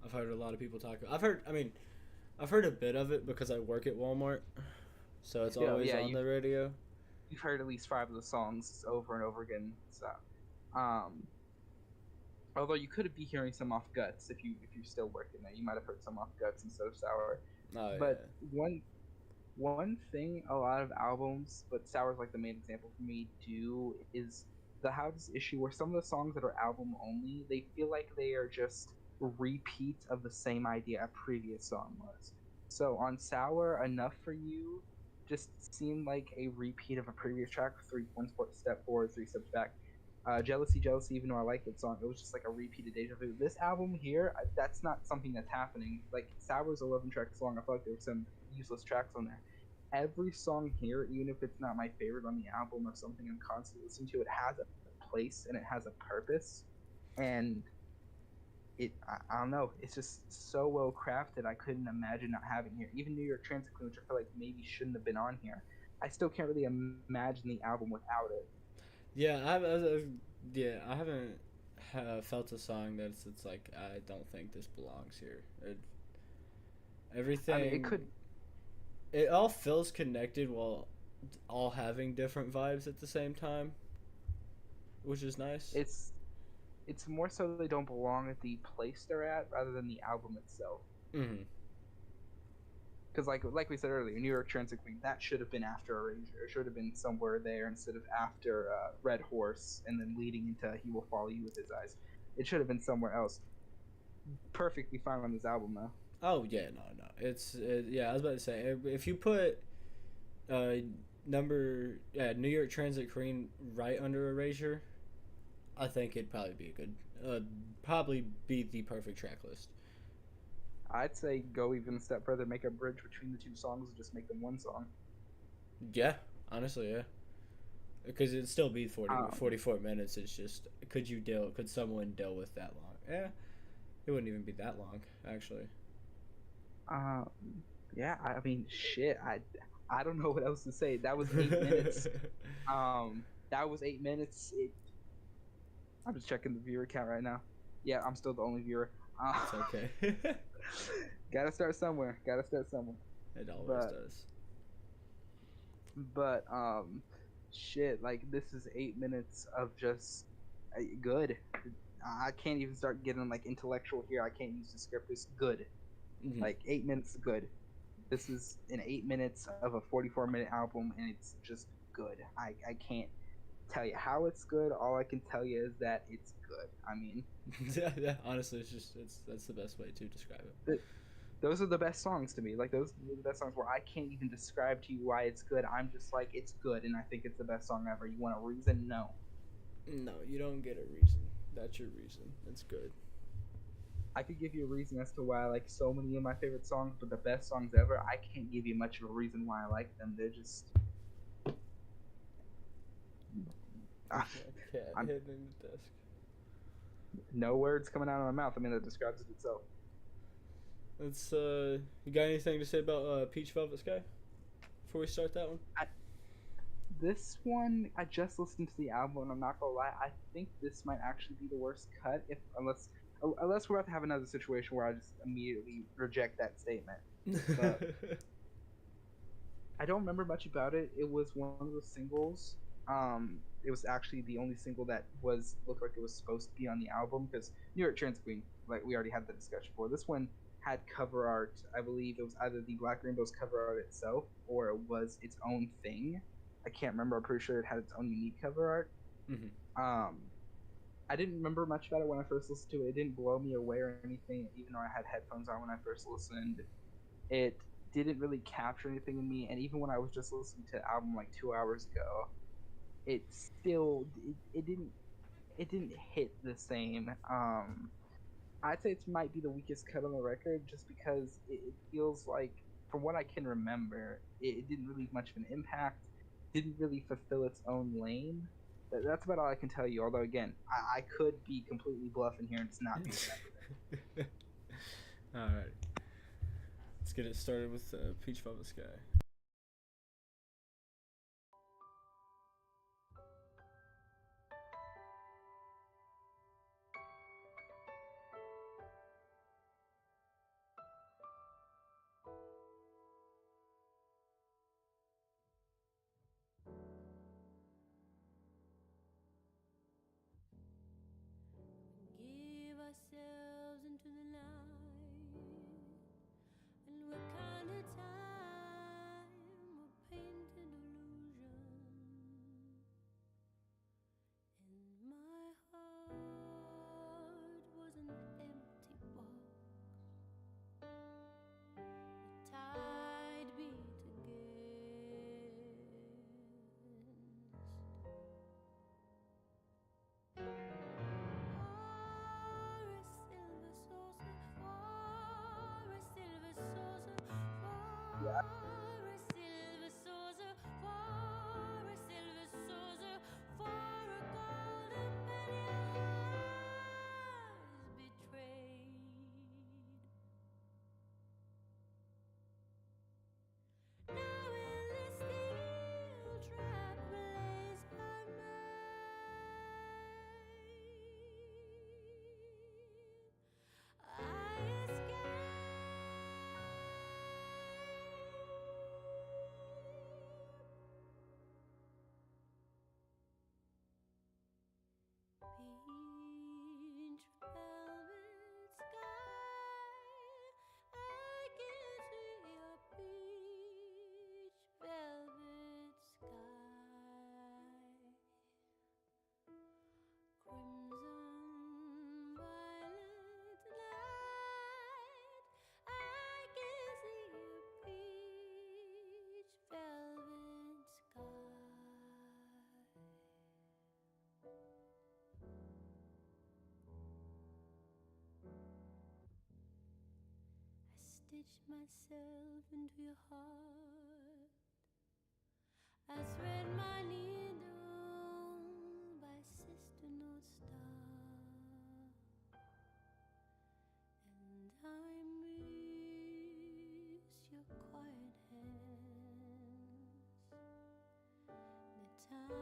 I've heard a lot of people talk. I've heard a bit of it because I work at Walmart, so it's always on the radio. You've heard at least 5 of the songs over and over again. And stuff. Although you could be hearing some off Guts if you're still working there, you might have heard some off Guts instead of Sour. Oh, But one thing a lot of albums, but Sour's like the main example for me, do is the have this issue where some of the songs that are album only, they feel like they are just repeats of the same idea a previous song was. So on Sour, Enough for You just seemed like a repeat of a previous track, one step forward, 3 steps back. Jealousy, Jealousy, even though I like that song, it was just like a repeated deja vu. This album here, that's not something that's happening. Like, Sour's 11-track song, I feel like there were some useless tracks on there. Every song here, even if it's not my favorite on the album or something I'm constantly listening to, it has a place and it has a purpose. And I don't know, it's just so well crafted, I couldn't imagine not having here. Even New York Transit Queen, which I feel like maybe shouldn't have been on here, I still can't really imagine the album without it. Yeah, I haven't felt a song that's it's like I don't think this belongs here. Everything. I mean, it could. It all feels connected while all having different vibes at the same time, which is nice. It's more so they don't belong at the place they're at rather than the album itself. Mm-hmm. Because like we said earlier, New York Transit Queen, that should have been after Erasure. It should have been somewhere there instead of after Red Horse and then leading into He Will Follow You with His Eyes. It should have been somewhere else. Perfectly fine on this album though. Oh yeah, no. Yeah, I was about to say if you put New York Transit Queen right under Erasure. I think it'd probably be a good, probably be the perfect track list. I'd say go even a step further, make a bridge between the two songs, and just make them one song. Yeah, honestly, yeah. Because it'd still be 44 Um, minutes. It's just, could someone deal with that long? Yeah, it wouldn't even be that long, actually. um, yeah, I mean, shit, I don't know what else to say. That was 8 minutes. That was 8 minutes. I'm just checking the viewer count right now. Yeah, I'm still the only viewer. It's okay. Gotta start somewhere. Gotta start somewhere. It always But does. but shit, like this is 8 minutes of just good. I can't even start getting like intellectual here. I can't use the script. It's good. Hmm. Like 8 minutes good. This is in 8 minutes of a 44-minute album, and it's just good. I can't tell you how it's good. All I can tell you is that it's good. I mean, Yeah, honestly, that's the best way to describe it. th- those are the best songs to me. Like those are the best songs where I can't even describe to you why it's good. I'm just like it's good, and I think it's the best song ever. You want a reason? No. No, you don't get a reason. That's your reason. It's good. I could give you a reason as to why I like so many of my favorite songs, but the best songs ever, I can't give you much of a reason why I like them. They're just, ah, A cat I'm hitting the desk. no words coming out of my mouth. I mean, that describes it itself. Let's you got anything to say about Peach Velvet Sky before we start that one? I, this one, I just listened to the album, and I'm not gonna lie. I think this might actually be the worst cut, if unless we're about to have another situation where I just immediately reject that statement. But I don't remember much about it. It was one of the singles. It was actually the only single that was looked like it was supposed to be on the album because New York Trans Queen, like we already had the discussion for. This one had cover art. I believe it was either the Black Rainbow's cover art itself or it was its own thing. I can't remember. I'm pretty sure it had its own unique cover art. Hmm. Um, I didn't remember much about it when I first listened to it. It didn't blow me away or anything, even though I had headphones on when I first listened. It didn't really capture anything in me, and even when I was just listening to the album like 2 hours ago, it didn't hit the same. I'd say it might be the weakest cut on the record, just because it feels like, from what I can remember, it didn't really much of an impact, didn't really fulfill its own lane. That's about all I can tell you. Although again, I could be completely bluffing here and just not be remembering. All right, let's get it started with Peach Velvet Sky. Give ourselves into the night, and what kind of time stitch myself into your heart. I thread my needle by Sister North Star, and I miss your quiet hands, the tiny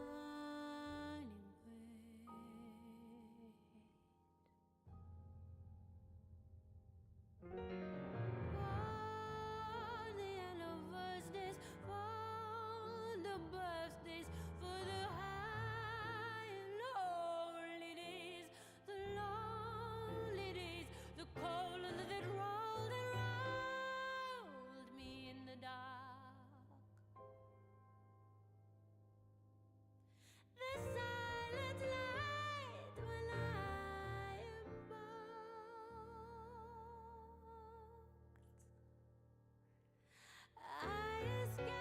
weight. For the anniversaries, for the birthdays, for the high and lonely days, the lonely days, the cold that rolled me in the dark. The silent light when I embarked. I peach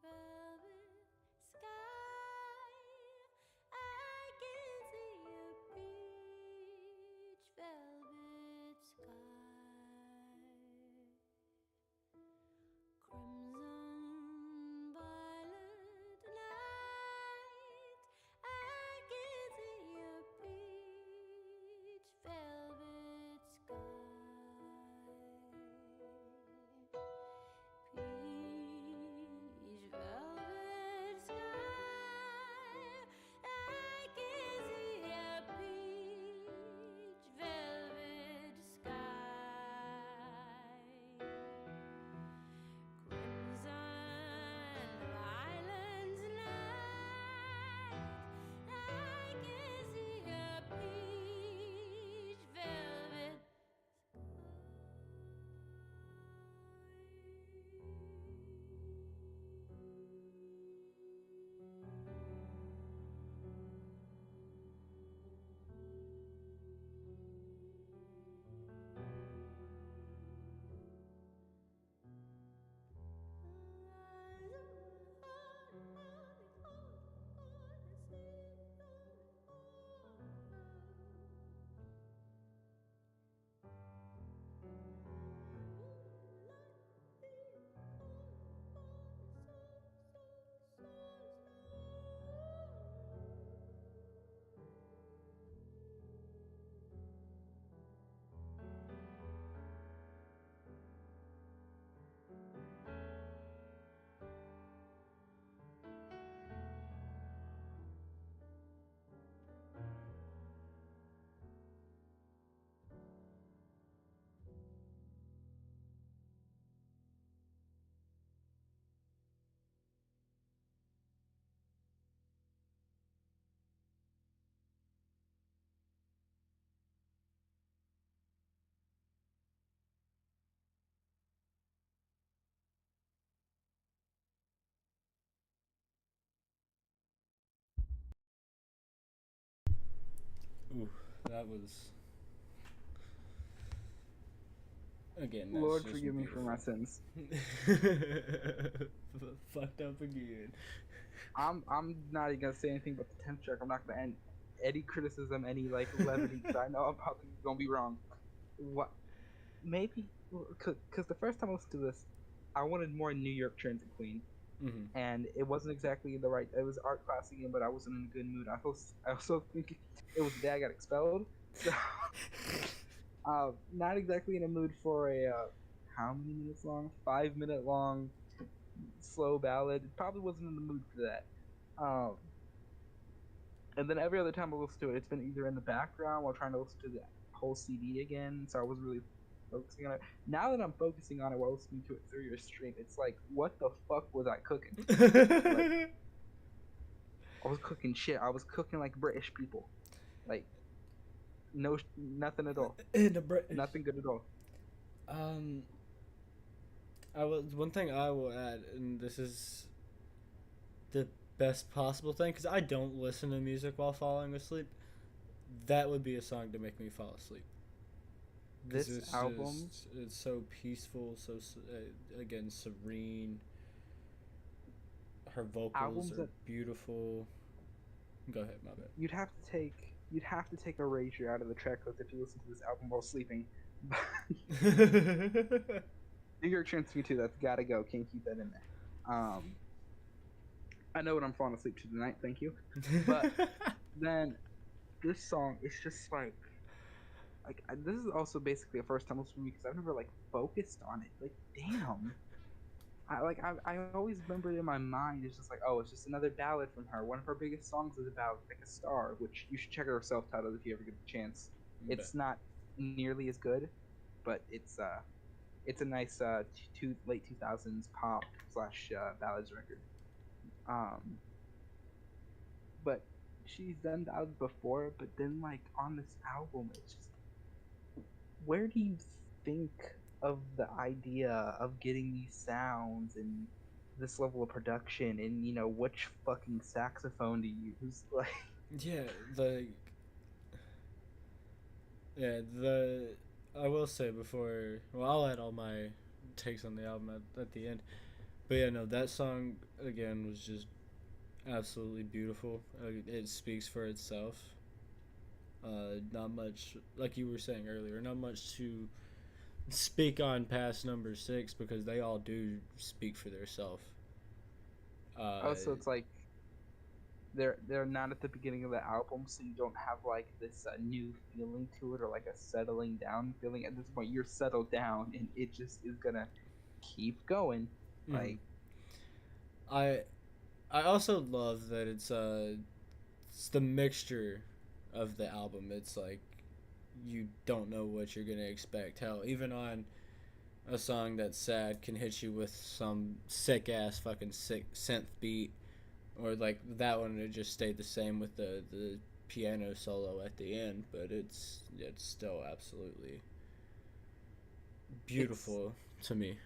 velvet sky, I can see a peach velvet sky, crimson violet night, I can see a peach velvet sky. Peach velvet sky, I can see a peach velvet sky, crimson violence night, I can see a peach velvet Ooh, that was. Again, that's Lord, just forgive me for my beautiful. sins. Fucked up again. I'm not even gonna say anything but the 10th track. I'm not gonna end any criticism, any like levity, because I know I'm probably gonna be wrong. What? Maybe because the first time I listened to this, I wanted more New York Transit Queen, Mm-hmm. and it wasn't exactly the right. It was art class again, but I wasn't in a good mood. I also think it was the day I got expelled, so not exactly in a mood for a how many minutes long? 5 minute long slow ballad. Probably wasn't in the mood for that. And then every other time I listen to it, it's been either in the background while trying to listen to the whole CD again. So I wasn't really focusing on it. Now that I'm focusing on it while listening to it through your stream, it's like, what the fuck was I cooking? Like, I was cooking shit. I was cooking like British people. Like, nothing at all. In the British. Nothing good at all. One thing I will add, and this is the best possible thing, because I don't listen to music while falling asleep. that would be a song to make me fall asleep. 'Cause This it's album, just, it's so peaceful, so again serene. Her vocals albums are that beautiful. Go ahead, my you'd have to take Erasure out of the track list if you listen to this album while sleeping. bad. New York Trends 2, that's gotta go. Can't keep that in there. I know what I'm falling asleep to tonight. Thank you. But then this song, it's just this is also basically a first time listen for me because I've never like focused on it. Like, damn. I always remember it in my mind. It's just like, oh, it's just another ballad from her. One of her biggest songs is about like a star, which you should check out her self-titled if you ever get the chance. Bet. It's not nearly as good, but it's a nice late 2000s pop slash ballads record. But she's done ballads before, but then like on this album, it's just, where do you think of the idea of getting these sounds and this level of production, and which fucking saxophone to use? Like, Yeah, the I will say before, well, I'll add all my takes on the album at the end. But yeah, no, that song again was just absolutely beautiful. It speaks for itself. Not much, like you were saying earlier, not much to speak on past number 6 because they all do speak for themselves. also it's like they're not at the beginning of the album, so you don't have like this new feeling to it or like a settling down feeling. At this point, you're settled down, and it just is gonna keep going. Like, I also love that it's the mixture of the album. It's like you don't know what you're gonna expect. Hell, even on a song that's sad can hit you with some sick ass fucking sick synth beat, or like that one it just stayed the same with the piano solo at the end, but it's still absolutely beautiful to me.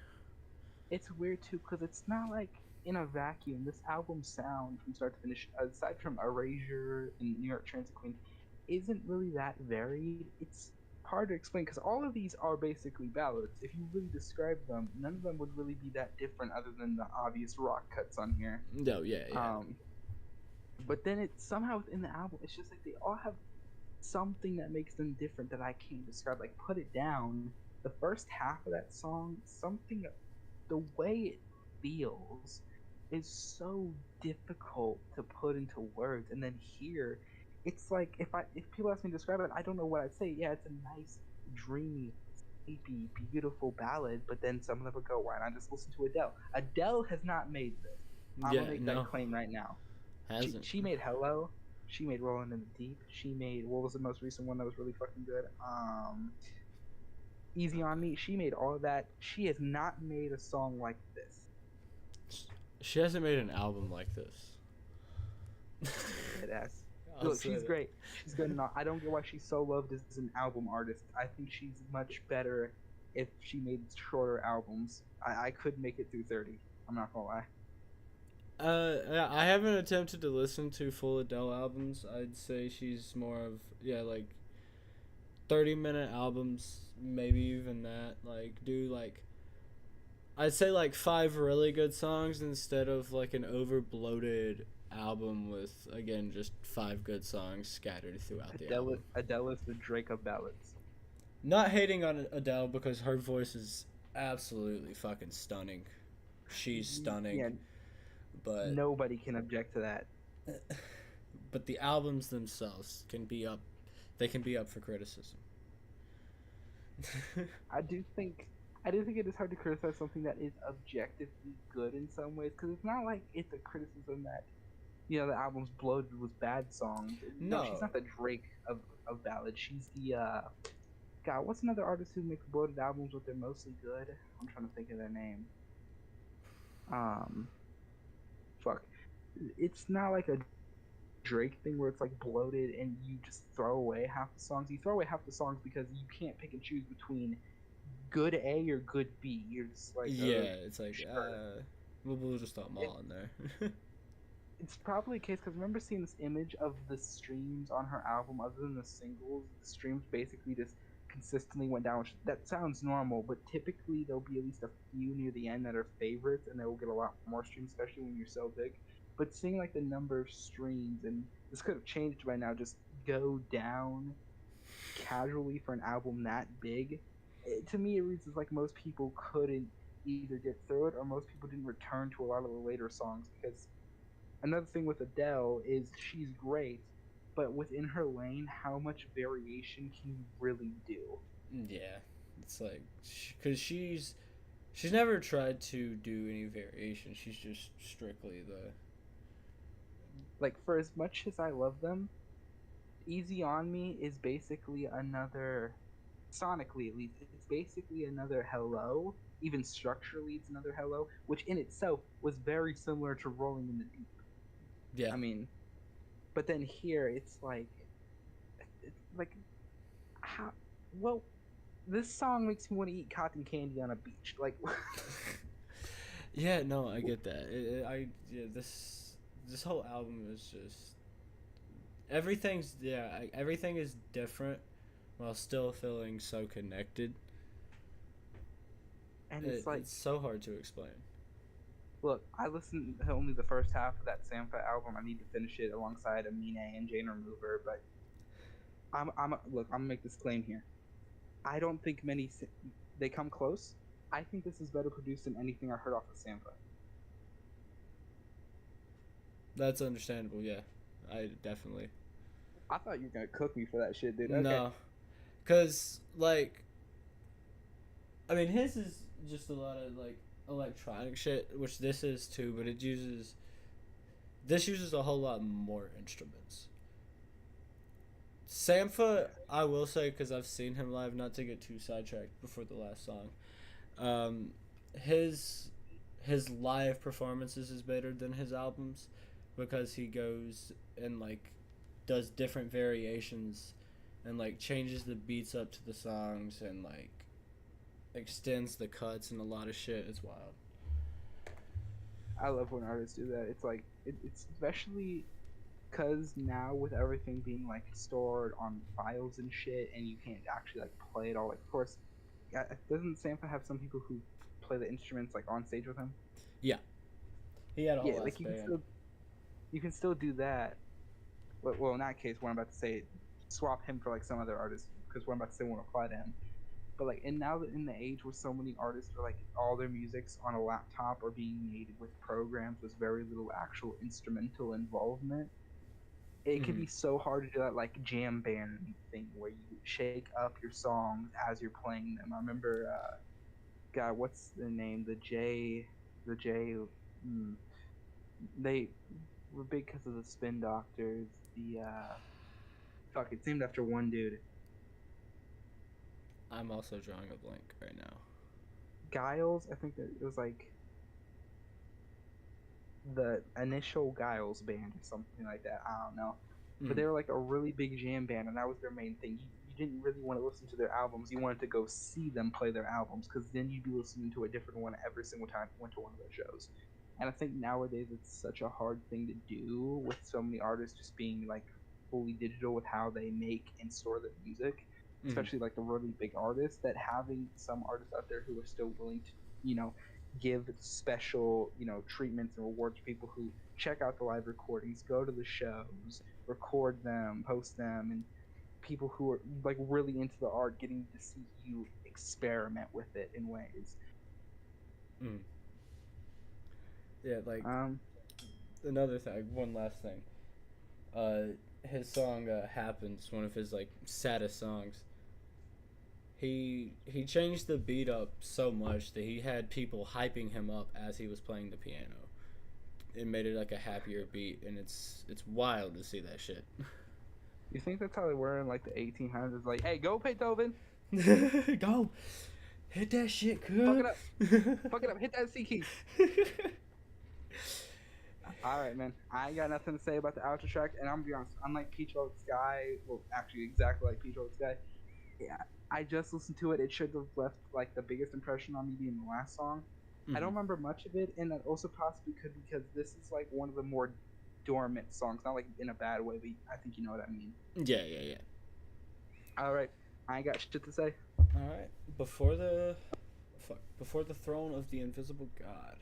it's weird too because it's not like in a vacuum. This album sound from start to finish, aside from Erasure and New York Transit Queen, isn't really that varied. It's hard to explain because all of these are basically ballads. If you really describe them, none of them would really be that different other than the obvious rock cuts on here. No, yeah. But then it somehow within the album, it's just like they all have something that makes them different that I can't describe. Like, Put It Down, the first half of that song, something, the way it feels is so difficult to put into words. And then here, it's like if people ask me to describe it, I don't know what I'd say. Yeah, it's a nice, dreamy, sleepy, beautiful ballad. But then some of them would go, why not just listen to Adele? Adele has not made this. I'm Yeah, gonna make no, that claim right now. hasn't. She made Hello. She made Rolling in the Deep. She made, what was the most recent one that was really fucking good? Easy on Me. She made all of that. She has not made a song like this. She hasn't made an album like this. It has. I'll Look, say she's that. great. She's good enough. I don't get why she's so loved as an album artist. I think she's much better if she made shorter albums. I could make it through 30. I'm not gonna lie. Yeah, I haven't attempted to listen to full Adele albums. I'd say she's more of like 30-minute albums, maybe even that. Like do like I'd say like 5 really good songs instead of like an over bloated album with again just 5 good songs scattered throughout the album. Adele is the Drake of ballads. Not hating on Adele because her voice is absolutely fucking stunning. She's stunning. Yeah, But nobody can object to that. but the albums themselves can be up. They can be up for criticism. I do think it is hard to criticize something that is objectively good in some ways, because it's not like it's a criticism that the album's bloated with bad songs. No, she's not the Drake of ballads. She's the God. What's another artist who makes bloated albums but they're mostly good? I'm trying to think of their name. Fuck. It's not like a Drake thing where it's like bloated and you just throw away half the songs. You throw away half the songs because you can't pick and choose between good A or good B. You're just like, yeah, it's like sure. we'll just throw them all in there. It's probably a case because I remember seeing this image of the streams on her album, other than the singles, the streams basically just consistently went down. Which, that sounds normal, but typically there'll be at least a few near the end that are favorites, and they will get a lot more streams, especially when you're so big. But seeing like the number of streams, and this could have changed by now, just go down casually for an album that big, to me it reads as like most people couldn't either get through it, or most people didn't return to a lot of the later songs because another thing with Adele is she's great, but within her lane, how much variation can you really do? Yeah, it's like because she's never tried to do any variation. She's just strictly the Like, for as much as I love them, Easy on Me is basically another, sonically at least, it's basically another Hello. Even structurally, it's another Hello, which in itself was very similar to Rolling in the Deep. yeah. I mean, but then here it's like, how, well, this song makes me want to eat cotton candy on a beach. Like, Yeah, no, I get that. Yeah, this whole album is just everything is different while still feeling so connected. and it's like, It's so hard to explain. look, I listened to only the first half of that Sampha album. I need to finish it alongside Amine and Jane Remover, but look, I'm gonna make this claim here. I don't think they come close. I think this is better produced than anything I heard off of Sampha. That's understandable. Yeah, I definitely I thought you were gonna cook me for that shit, dude. Okay. no, cause like I mean his is just a lot of like electronic shit, which this is too, but this uses a whole lot more instruments. Sampha, I will say, because I've seen him live, not to get too sidetracked before the last song. Um, his his live performances is better than his albums because he goes and like does different variations and like changes the beats up to the songs and like extends the cuts and a lot of shit. It's wild. I love when artists do that. It's like it's especially because now with everything being like stored on files and shit, and you can't actually like play it all. Like, of course, doesn't Sampha have some people who play the instruments like on stage with him? Yeah, he had a whole Yeah, ass like band. you can still do that. Well, in that case, what I'm about to say, swap him for like some other artist because what I'm about to say won't apply to him. But like, and now that in the age where so many artists are like all their music's on a laptop or being made with programs with very little actual instrumental involvement, it can Mhm. be so hard to do that like jam band thing where you shake up your songs as you're playing them. I remember, God, what's the name? The J. Mm, they were big because of the Spin Doctors. The fuck, it's named after one dude. I'm also drawing a blank right now. Giles, I think that it was like the initial Giles band or something like that. I don't know. But Mhm. they were like a really big jam band, and that was their main thing. You didn't really want to listen to their albums. You wanted to go see them play their albums because then you'd be listening to a different one every single time you went to one of their shows. And I think nowadays it's such a hard thing to do with so many artists just being like fully digital with how they make and store their music, Mhm. especially like the really big artists, that having some artists out there who are still willing to, you know, give special, treatments and rewards to people who check out the live recordings, go to the shows, record them, post them, and people who are like really into the art getting to see you experiment with it in ways. Mhm. Yeah, like Um, another thing, one last thing. Uh, his song "Happens," one of his like saddest songs. He changed the beat up so much that he had people hyping him up as he was playing the piano. It made it like a happier beat, and it's wild to see that shit. you think that's how they were in like the 1800s? Like, hey, go Beethoven, Go, hit that shit, fuck cuz. it up, fuck it up, hit that C key. All right, man. I ain't got nothing to say about the outro track, and I'm gonna be honest. Unlike Peach Road Sky, well, actually, exactly like Peach Road Sky, yeah, I just listened to it. It should have left like the biggest impression on me being the last song. I don't Mhm. remember much of it, and that also possibly could be because this is like one of the more dormant songs, not like in a bad way, but I think you know what I mean. Yeah, yeah, yeah. All right, I ain't got shit to say. All right. Before the throne of the invisible God.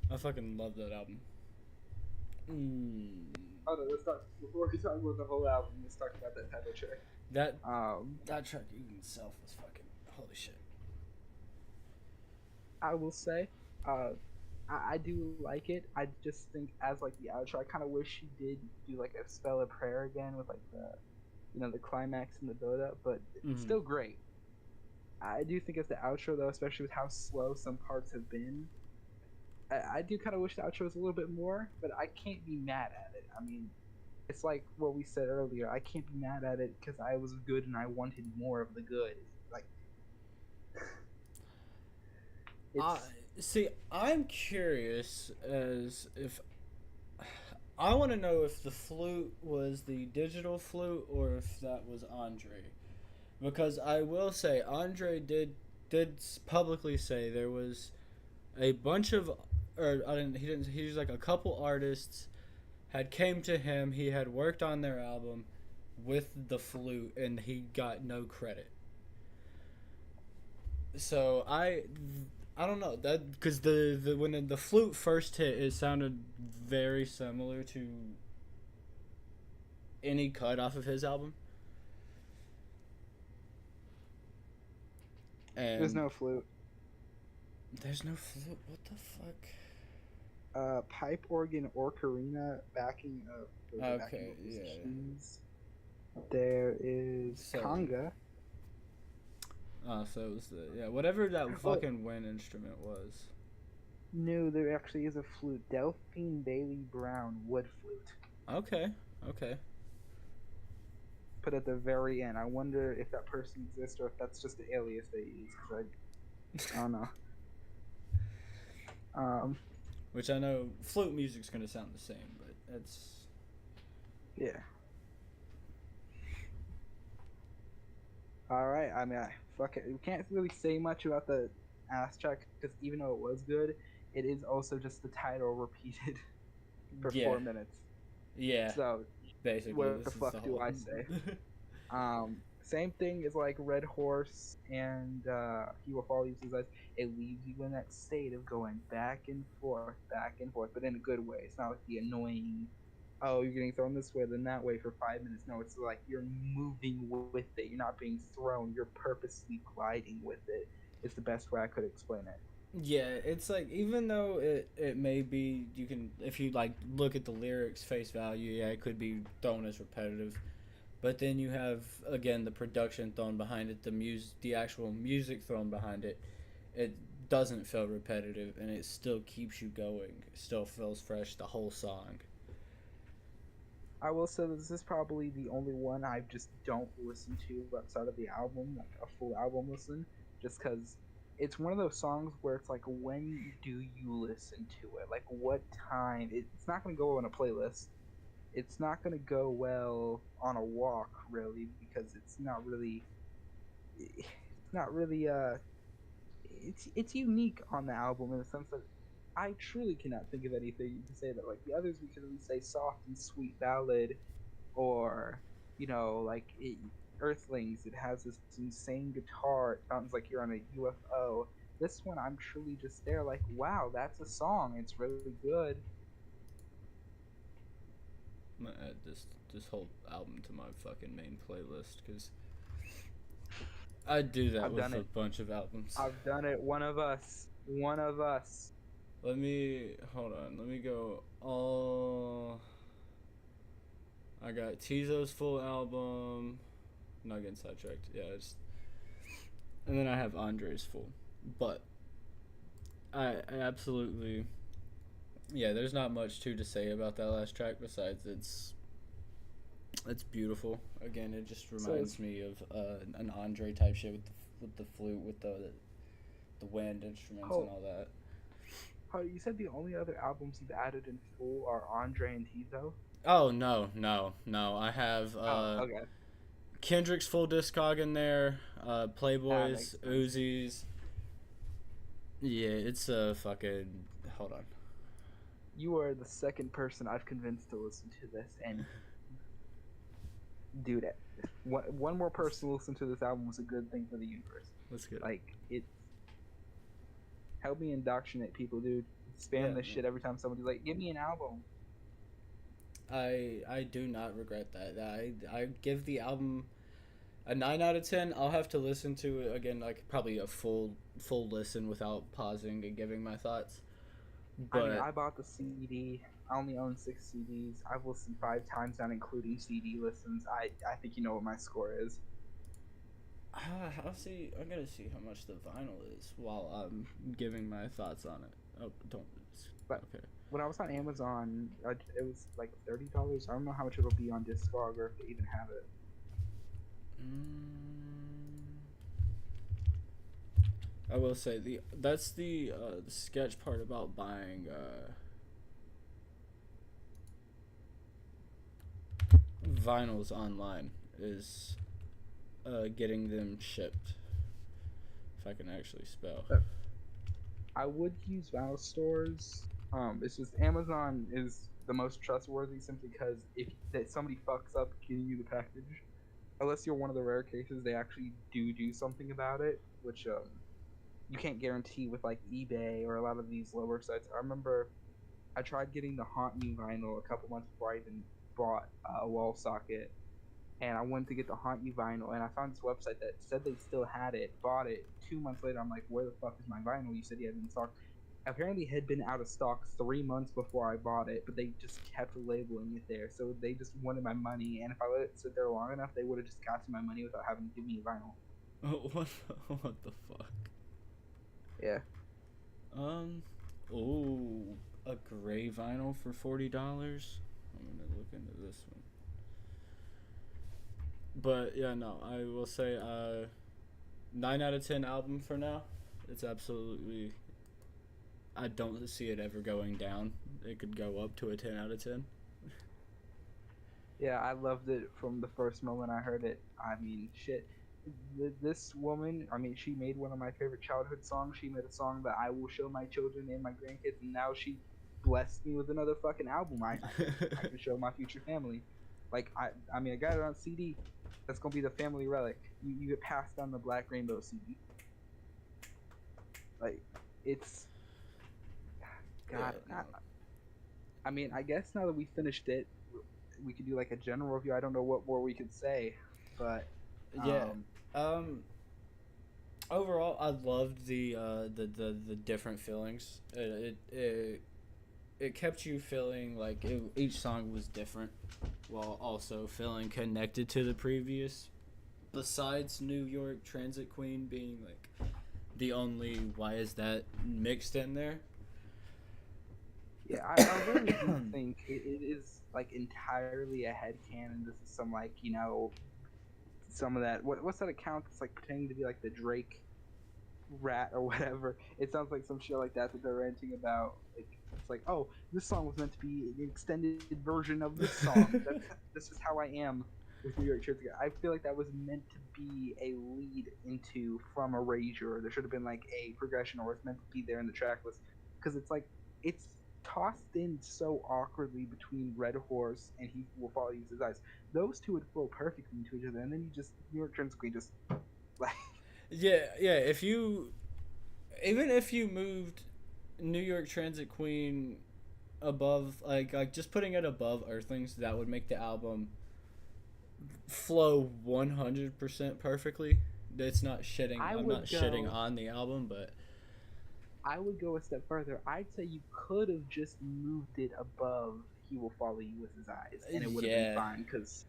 I fucking love that album. Oh no, let's talk before we talk about the whole album. Let's talk about that title track. That Um, that track in itself was fucking holy shit. I will say, I do like it. I just think as like the outro, I kind of wish she did do like a spell of prayer again with like the climax and the build up, but it's still great. I do think as the outro though, especially with how slow some parts have been, I do kind of wish the outro was a little bit more, but I can't be mad at it. I mean, it's like what we said earlier. I can't be mad at it because I was good and I wanted more of the good. Like, See, I'm curious as if I want to know if the flute was the digital flute or if that was Andre, because I will say Andre did publicly say there was a bunch of, or I didn't he didn't he was like a couple artists had came to him. He had worked on their album with the flute and he got no credit. So I don't know that because the when the flute first hit, it sounded very similar to any cut off of his album. And there's no flute. There's no flute. What the fuck? Pipe organ ocarina backing of the backing Okay, yeah. musicians. There is So- conga. Oh, so it was whatever that fucking wind instrument was. No, there actually is a flute. Delphine Bailey Brown wood flute. Okay. Put at the very end. I wonder if that person exists or if that's just the alias they use. Cause I don't know. Which I know flute music's gonna sound the same, but that's Yeah. All right. I mean, fuck it. We can't really say much about the ass track because even though it was good, it is also just the title repeated for 4 minutes. yeah. So Basically, what this the is fuck the do whole... I say? Same thing as like Red Horse and He Will Follow You His Eyes. It leaves you in that state of going back and forth, but in a good way. It's not like the annoying, oh, you're getting thrown this way, then that way for 5 minutes. No, it's like you're moving with it. You're not being thrown. You're purposely gliding with it. It's the best way I could explain it. Yeah, it's like even though it may be you can if you like look at the lyrics face value, yeah, it could be thrown as repetitive. But then you have again the production thrown behind it, the actual music thrown behind it. It doesn't feel repetitive and it still keeps you going. It still feels fresh the whole song. I will say that this is probably the only one I just don't listen to outside of the album, like a full album listen, just because it's one of those songs where it's like, when do you listen to it? Like, what time? It's not going to go on a playlist. It's not going to go well on a walk, really, because it's not really. It's unique on the album in the sense that I truly cannot think of anything to say that like the others we could at least say soft and sweet ballad, or like Earthlings. It has this insane guitar. It sounds like you're on a UFO. This one, I'm truly just there, like, wow, that's a song. It's really good. I'm gonna add this whole album to my fucking main playlist because I do that with a bunch of albums. I've done it. One of us. Let me hold on. Let me go all. I got Tizo's full album. I'm not getting sidetracked. Yeah, and then I have Andre's full. But I absolutely. Yeah, there's not much to say about that last track besides it's beautiful. Again, it just reminds me of an Andre type shit with the flute, with the wind instruments and all that. Oh, you said the only other albums you've added in full are Andre and Tizo? Oh no! I have okay. Kendrick's full discog in there, Playboys, Uzis. Yeah, it's a fucking. Hold on. You are the second person I've convinced to listen to this, and dude, one more person to listen to this album was a good thing for the universe. Let's get it. Like, it's help me indoctrinate people, dude. Spam Yeah, this no. shit every time somebody's like, "Give me an album." I do not regret that. I give the album a 9 out of 10. I'll have to listen to it again, like probably a full listen without pausing and giving my thoughts. I mean, But I bought the CD. I only own 6 CDs. I've listened 5 times, not including CD listens. I think you know what my score is. I'll see. I'm gonna see how much the vinyl is while I'm giving my thoughts on it. Oh, don't. But Okay. when I was on Amazon, it was like $30. I don't know how much it'll be on Discog or if they even have it. I will say that's the sketch part about buying vinyls online is getting them shipped. If I can actually spell. I would use vinyl stores. It's just Amazon is the most trustworthy simply because if that somebody fucks up getting you the package, unless you're one of the rare cases they actually do something about it, which you can't guarantee with like eBay or a lot of these lower sites. I remember I tried getting the Haunt Me vinyl a couple months before I even bought a wall socket, and I went to get the Haunt You vinyl, and I found this website that said they still had it. Bought it 2 months later. I'm like, where the fuck is my vinyl? You said you had it in stock. Apparently, it had been out of stock 3 months before I bought it, but they just kept labeling it there. So they just wanted my money, and if I let it sit there long enough, they would have just gotten my money without having to give me a vinyl. What the fuck? Yeah. Oh, a gray vinyl for $40. I'm gonna look into this one. But yeah, no, I will say 9 out of 10 album for now. It's absolutely. I don't see it ever going down. It could go up to a 10 out of 10. Yeah, I loved it from the first moment I heard it. I mean, shit. This woman, I mean, she made one of my favorite childhood songs. She made a song that I will show my children and my grandkids, and now she blessed me with another fucking album. I can show my future family. Like, I mean, I got it on CD. That's gonna be the family relic. You get passed on the Black Rainbow CD. Like, it's God. Yeah, no. I mean, I guess now that we finished it, we could do like a general review. I don't know what more we could say, but Yeah. Overall, I loved the different feelings. It kept you feeling like each song was different, while also feeling connected to the previous. Besides New York Transit Queen being like the only why is that mixed in there. yeah, I really do think it is like entirely a headcanon. This is some like some of that. What's that account that's like pretending to be like the Drake rat or whatever? It sounds like some shit like that they're ranting about. Like it's like, oh, this song was meant to be an extended version of this song. This is how I am with New York Transit. I feel like that was meant to be a lead into From Erasure. There should have been like a progression, or it's meant to be there in the track list because it's like it's tossed in so awkwardly between Red Horse and He Will Follow You with His Eyes. Those two would flow perfectly into each other, and then you just New York Transit Queen just like Yeah. Even if you moved New York Transit Queen above, like just putting it above Earthlings, that would make the album flow 100% perfectly. It's not shitting. I'm not shitting on the album, but I would go a step further. I'd say you could have just moved it above He Will Follow You with His Eyes, and it would have been fine, because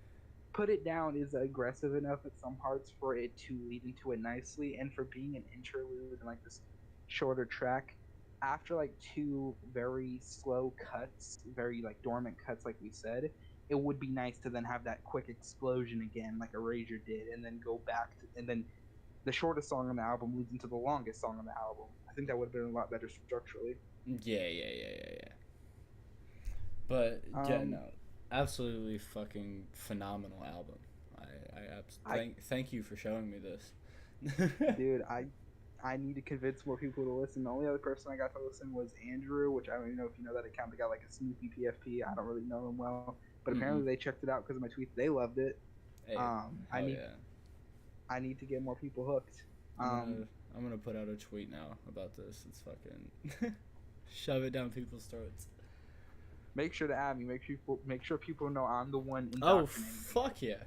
Put It Down is aggressive enough at some parts for it to lead into it nicely, and for being an interlude and like this shorter track, after like two very slow cuts, very like dormant cuts, like we said, it would be nice to then have that quick explosion again, like Erasure did, and then go back to, and then the shortest song on the album leads into the longest song on the album. I think that would have been a lot better structurally. yeah. But yeah, Um, no, absolutely fucking phenomenal album. I I thank you for showing me this. dude, I need to convince more people to listen. The only other person I got to listen was Andrew, which I don't even know if you know that account. They got like a Snoopy PFP. I don't really know him well, but apparently they checked it out because of my tweets. They loved it. Hey, I hell need yeah. I need to get more people hooked. I'm gonna put out a tweet now about this. It's fucking shove it down people's throats. Make sure to add me. Make sure people know I'm the one Oh indoctrinating. fuck yeah.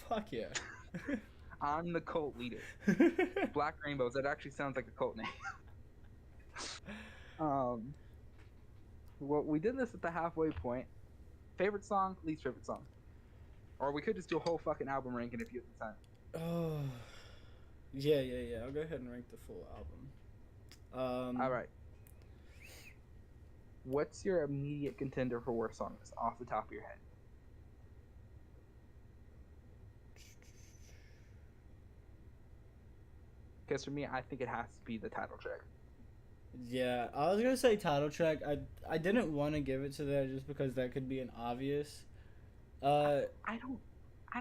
Fuck yeah. I'm the cult leader. Black Rainbows. That actually sounds like a cult name. Well, we did this at the halfway point. Favorite song, least favorite song, or we could just do a whole fucking album ranking if you have the time. Oh. Yeah. I'll go ahead and rank the full album. All right. What's your immediate contender for worst song list off the top of your head? Because for me, I think it has to be the title track. Yeah, I was gonna say title track. I didn't want to give it to that just because that could be an obvious. I don't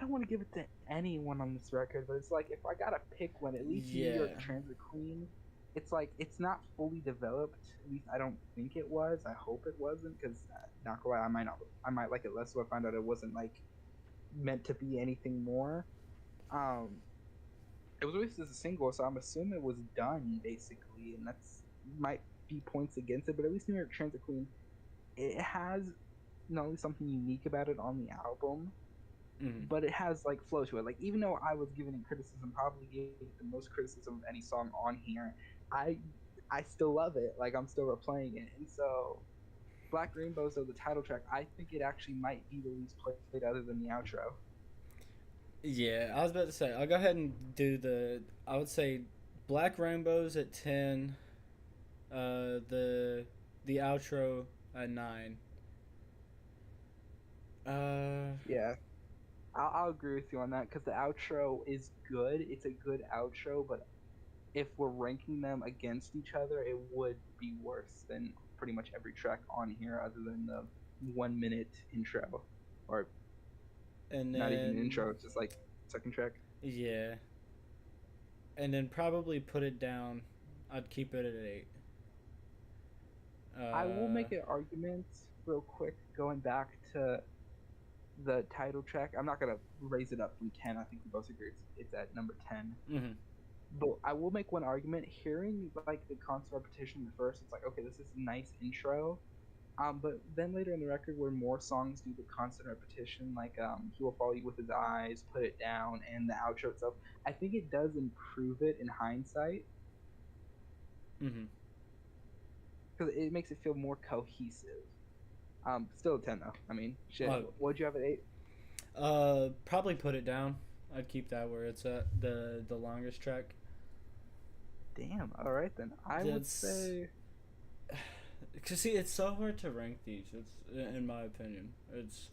want to give it to anyone on this record, but it's like if I gotta pick one, at least New York Yeah. Transit Queen. It's like it's not fully developed. At least I don't think it was. I hope it wasn't, because not gonna lie, I might like it less if I find out it wasn't like meant to be anything more. It was released as a single, so I'm assuming it was done basically, and that's might be points against it. But at least New York Transit Queen, it has not only something unique about it on the album, but it has like flow to it. Like even though I was giving it criticism, probably gave it the most criticism of any song on here, I still love it. Like I'm still replaying it, and so Black Rainbows of the title track, I think it actually might be the least played other than the outro. Yeah, I was about to say I'll go ahead and do the. I would say Black Rainbows at 10. The outro at 9. Yeah, I'll agree with you on that because the outro is good. It's a good outro, but if we're ranking them against each other, it would be worse than pretty much every track on here, other than the 1 minute intro, or And not even an then intro. It's just like second track. yeah, and then probably Put It Down. I'd keep it at 8. I will make an argument real quick going back to the title track. I'm not gonna raise it up from 10. I think we both agree it's at number 10. Mhm. But I will make one argument. Hearing like the constant repetition in the first, it's like, okay, this is a nice intro. But then later in the record, where more songs do the constant repetition, like "He Will Follow You with His Eyes," "Put It Down," and the outro itself, I think it does improve it in hindsight Mhm. because it makes it feel more cohesive. Still a 10 though. I mean, shit. Oh. What'd you have at 8? Probably Put It Down. I'd keep that where it's at, the longest track. Damn. All right then. I would say. Cause see, it's so hard to rank these. It's in my opinion. It's.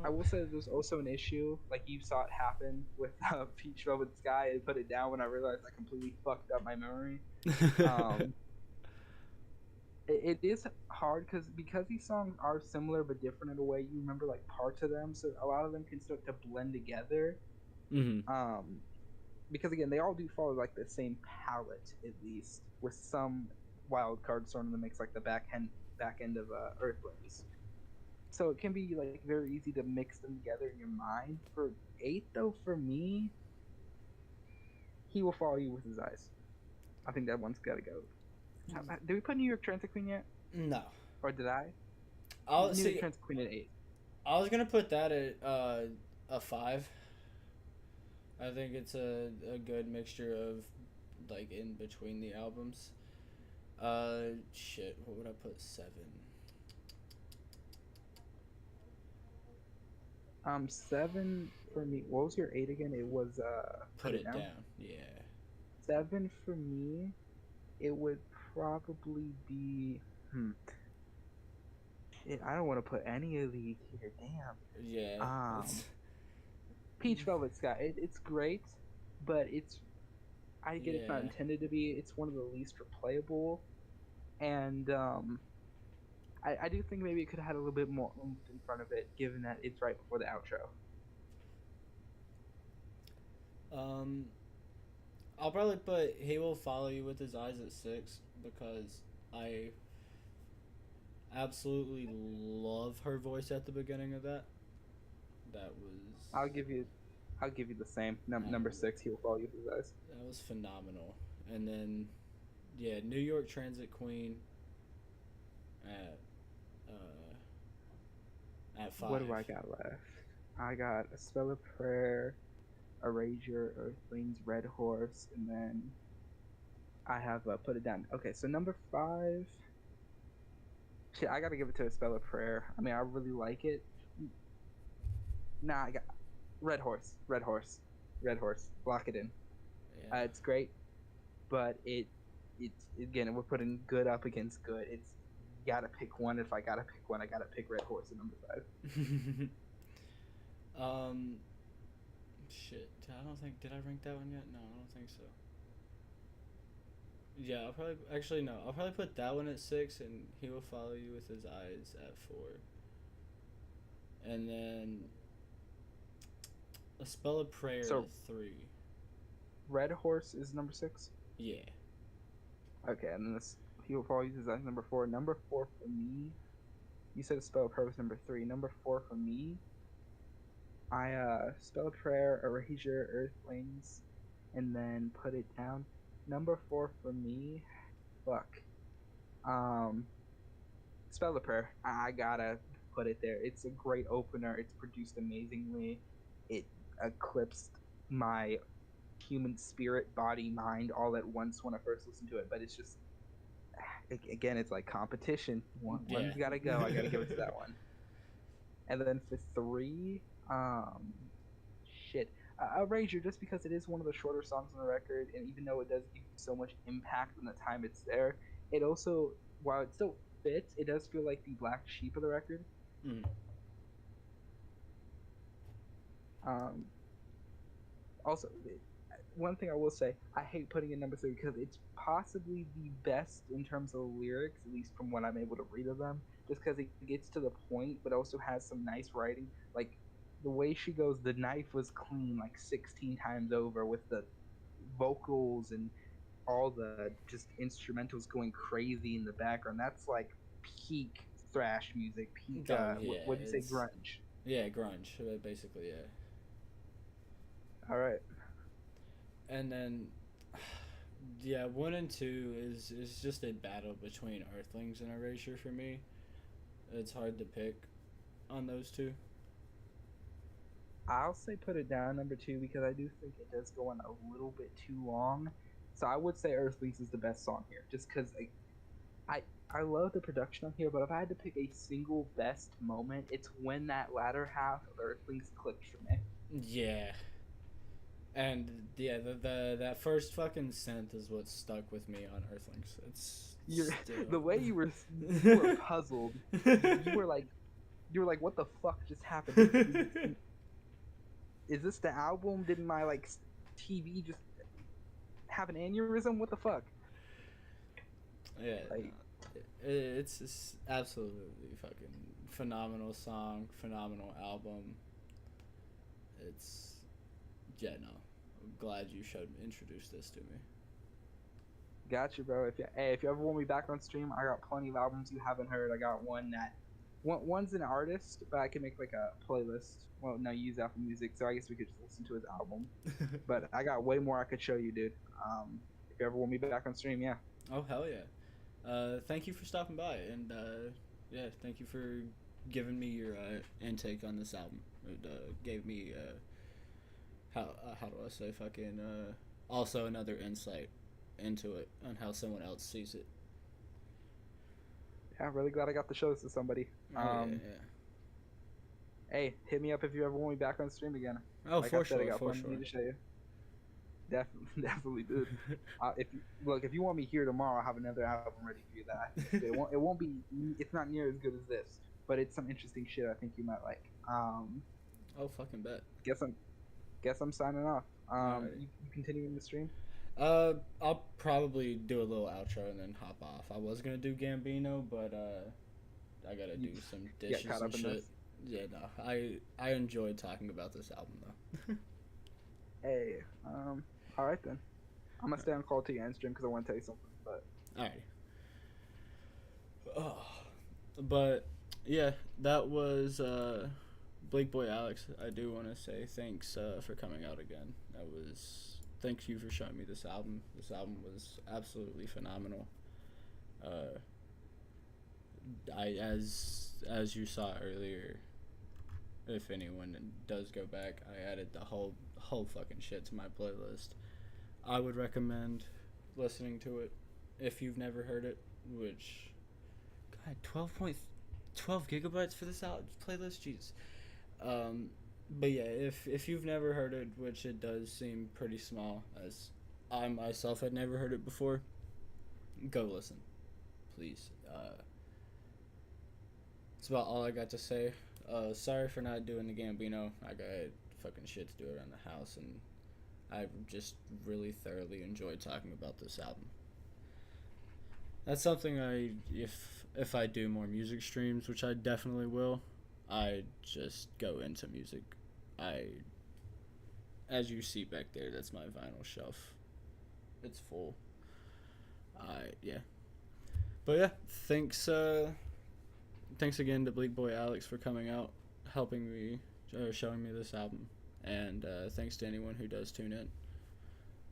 I will say there's also an issue, like you saw it happen with Peach Velvet Sky, and Put It Down when I realized I completely fucked up my memory. It is hard because these songs are similar but different in a way. You remember like parts of them, so a lot of them can start to blend together. Because again, they all do follow like the same palette at least, with some wild cards thrown in the mix, like the back end of Earthlings. So it can be like very easy to mix them together in your mind. For 8 though, for me, He Will Follow You with His Eyes. I think that one's gotta go. Did we put New York Transit Queen yet? No. Or did I? I'll New see. York Transit Queen at 8. I was gonna put that at a 5. I think it's a good mixture of like in between the albums. Shit. What would I put? 7. 7 for me. What was your 8 again? It was Put It Down. Yeah. 7 for me. It would probably be. Shit, I don't want to put any of these here. Damn. Yeah. Peach Velvet Sky. It's great, but it's. I get it's not intended to be. It's one of the least replayable, and I do think maybe it could have had a little bit more oomph in front of it, given that it's right before the outro. I'll probably put "He Will Follow You with His Eyes" at 6 because I absolutely love her voice at the beginning of that. That was I'll give you, I'll give you the same. Number Um, 6, He'll Follow You with His Eyes. that was phenomenal. And then, yeah, New York Transit Queen at at 5. What do I got left? I got A Spell of Prayer, Erasure, Earthlings, Red Horse, and then I have Put It Down. Okay, so number 5. Shit, I gotta give it to A Spell of Prayer. I mean, I really like it. Nah, I got Red Horse, Red Horse, Red Horse. Lock it in. Yeah. It's great, but it's again, we're putting good up against good. It's gotta pick one. If I gotta pick one, I gotta pick Red Horse at number 5. um, shit. I don't think. Did I rank that one yet? No, I don't think so. Yeah, I'll probably. Actually, no. I'll probably put that one at 6, and "He Will Follow You with His Eyes" at 4. And then "A Spell of Prayer" So- at 3. Red Horse is number 6. Yeah. Okay, and then this He Will Follow You is number 4. Number 4 for me. You said A Spell of Prayer was number 3. Number 4 for me. I Spell of Prayer, Erasure, Earthlings, and then Put It Down. Number 4 for me. Fuck. Spell of Prayer. I gotta put it there. It's a great opener. It's produced amazingly. It eclipsed my human spirit, body, mind all at once when I first listened to it. But it's just, again, it's like competition. One's gotta go. I gotta give it to that one. And then for 3, shit, Erasure, just because it is one of the shorter songs on the record, and even though it does give you so much impact in the time it's there, it also, while it still fits, it does feel like the black sheep of the record. Mm. Also, one thing I will say, I hate putting in number 3 because it's possibly the best in terms of lyrics, at least from what I'm able to read of them, just because it gets to the point, but also has some nice writing. Like, the way she goes, the knife was clean like 16 times over, with the vocals and all the just instrumentals going crazy in the background. That's like peak thrash music, peak, Oh, yeah, what do you say, it's- grunge. Yeah, grunge. Basically, yeah. All right. And then, yeah, 1 and 2 is just a battle between Earthlings and Erasure for me. It's hard to pick on those two. I'll say Put It Down number 2 because I do think it does go on a little bit too long. So I would say Earthlings is the best song here, just because I love the production on here. But if I had to pick a single best moment, it's when that latter half of Earthlings clicks for me. Yeah. And yeah, the that first fucking synth is what stuck with me on Earthlings. It's still... The way you were puzzled. You were like, what the fuck just happened? Is this the album? Didn't my like TV just have an aneurysm? What the fuck? Yeah, Like- no, it's just absolutely fucking phenomenal song, phenomenal album. It's, yeah, no, I'm glad you introduced this to me. Gotcha, bro. If you ever want me back on stream, I got plenty of albums you haven't heard. I got one's an artist, but I can make like a playlist. Well, no, you use Apple Music, so I guess we could just listen to his album. But I got way more I could show you, dude. If you ever want me back on stream, yeah. Oh, hell yeah. Thank you for stopping by, and yeah, thank you for giving me your intake on this album. It gave me how do I say fucking also another insight into it on how someone else sees it. Yeah, really glad I got to show this to somebody. Yeah. Hey, hit me up if you ever want me back on stream again. Oh, Like for I said, I sure, got for plenty sure. to show you. Definitely, dude. If you want me here tomorrow, I'll have another album ready for you. That it won't be. It's not near as good as this, but it's some interesting shit. I think you might like. Oh, fucking bet. Guess I'm signing off. Alright. You continuing the stream? I'll probably do a little outro and then hop off. I was gonna do Gambino, but I gotta do some dishes Get caught and up in shit. this. Yeah, no, I enjoyed talking about this album though. Hey, all right then. I'm gonna stay on call to your end stream because I want to tell you something. But Alrighty. Oh, but yeah, that was Blake Boy Alex. I do want to say thanks for coming out again. Thank you for showing me this album. This album was absolutely phenomenal. As you saw earlier, if anyone does go back, I added the whole fucking shit to my playlist. I would recommend listening to it if you've never heard it, which God, 12 gigabytes for this playlist, jeez. But yeah, if you've never heard it, which it does seem pretty small, as I myself had never heard it before, go listen, please. That's about all I got to say. Sorry for not doing the Gambino. I got fucking shit to do around the house, and I just really thoroughly enjoyed talking about this album. That's something if I do more music streams, which I definitely will, I just go into music. As you see back there, that's my vinyl shelf. It's full. Yeah. But yeah, thanks again to Bleak Boy Alex for coming out, helping me, showing me this album, and thanks to anyone who does tune in.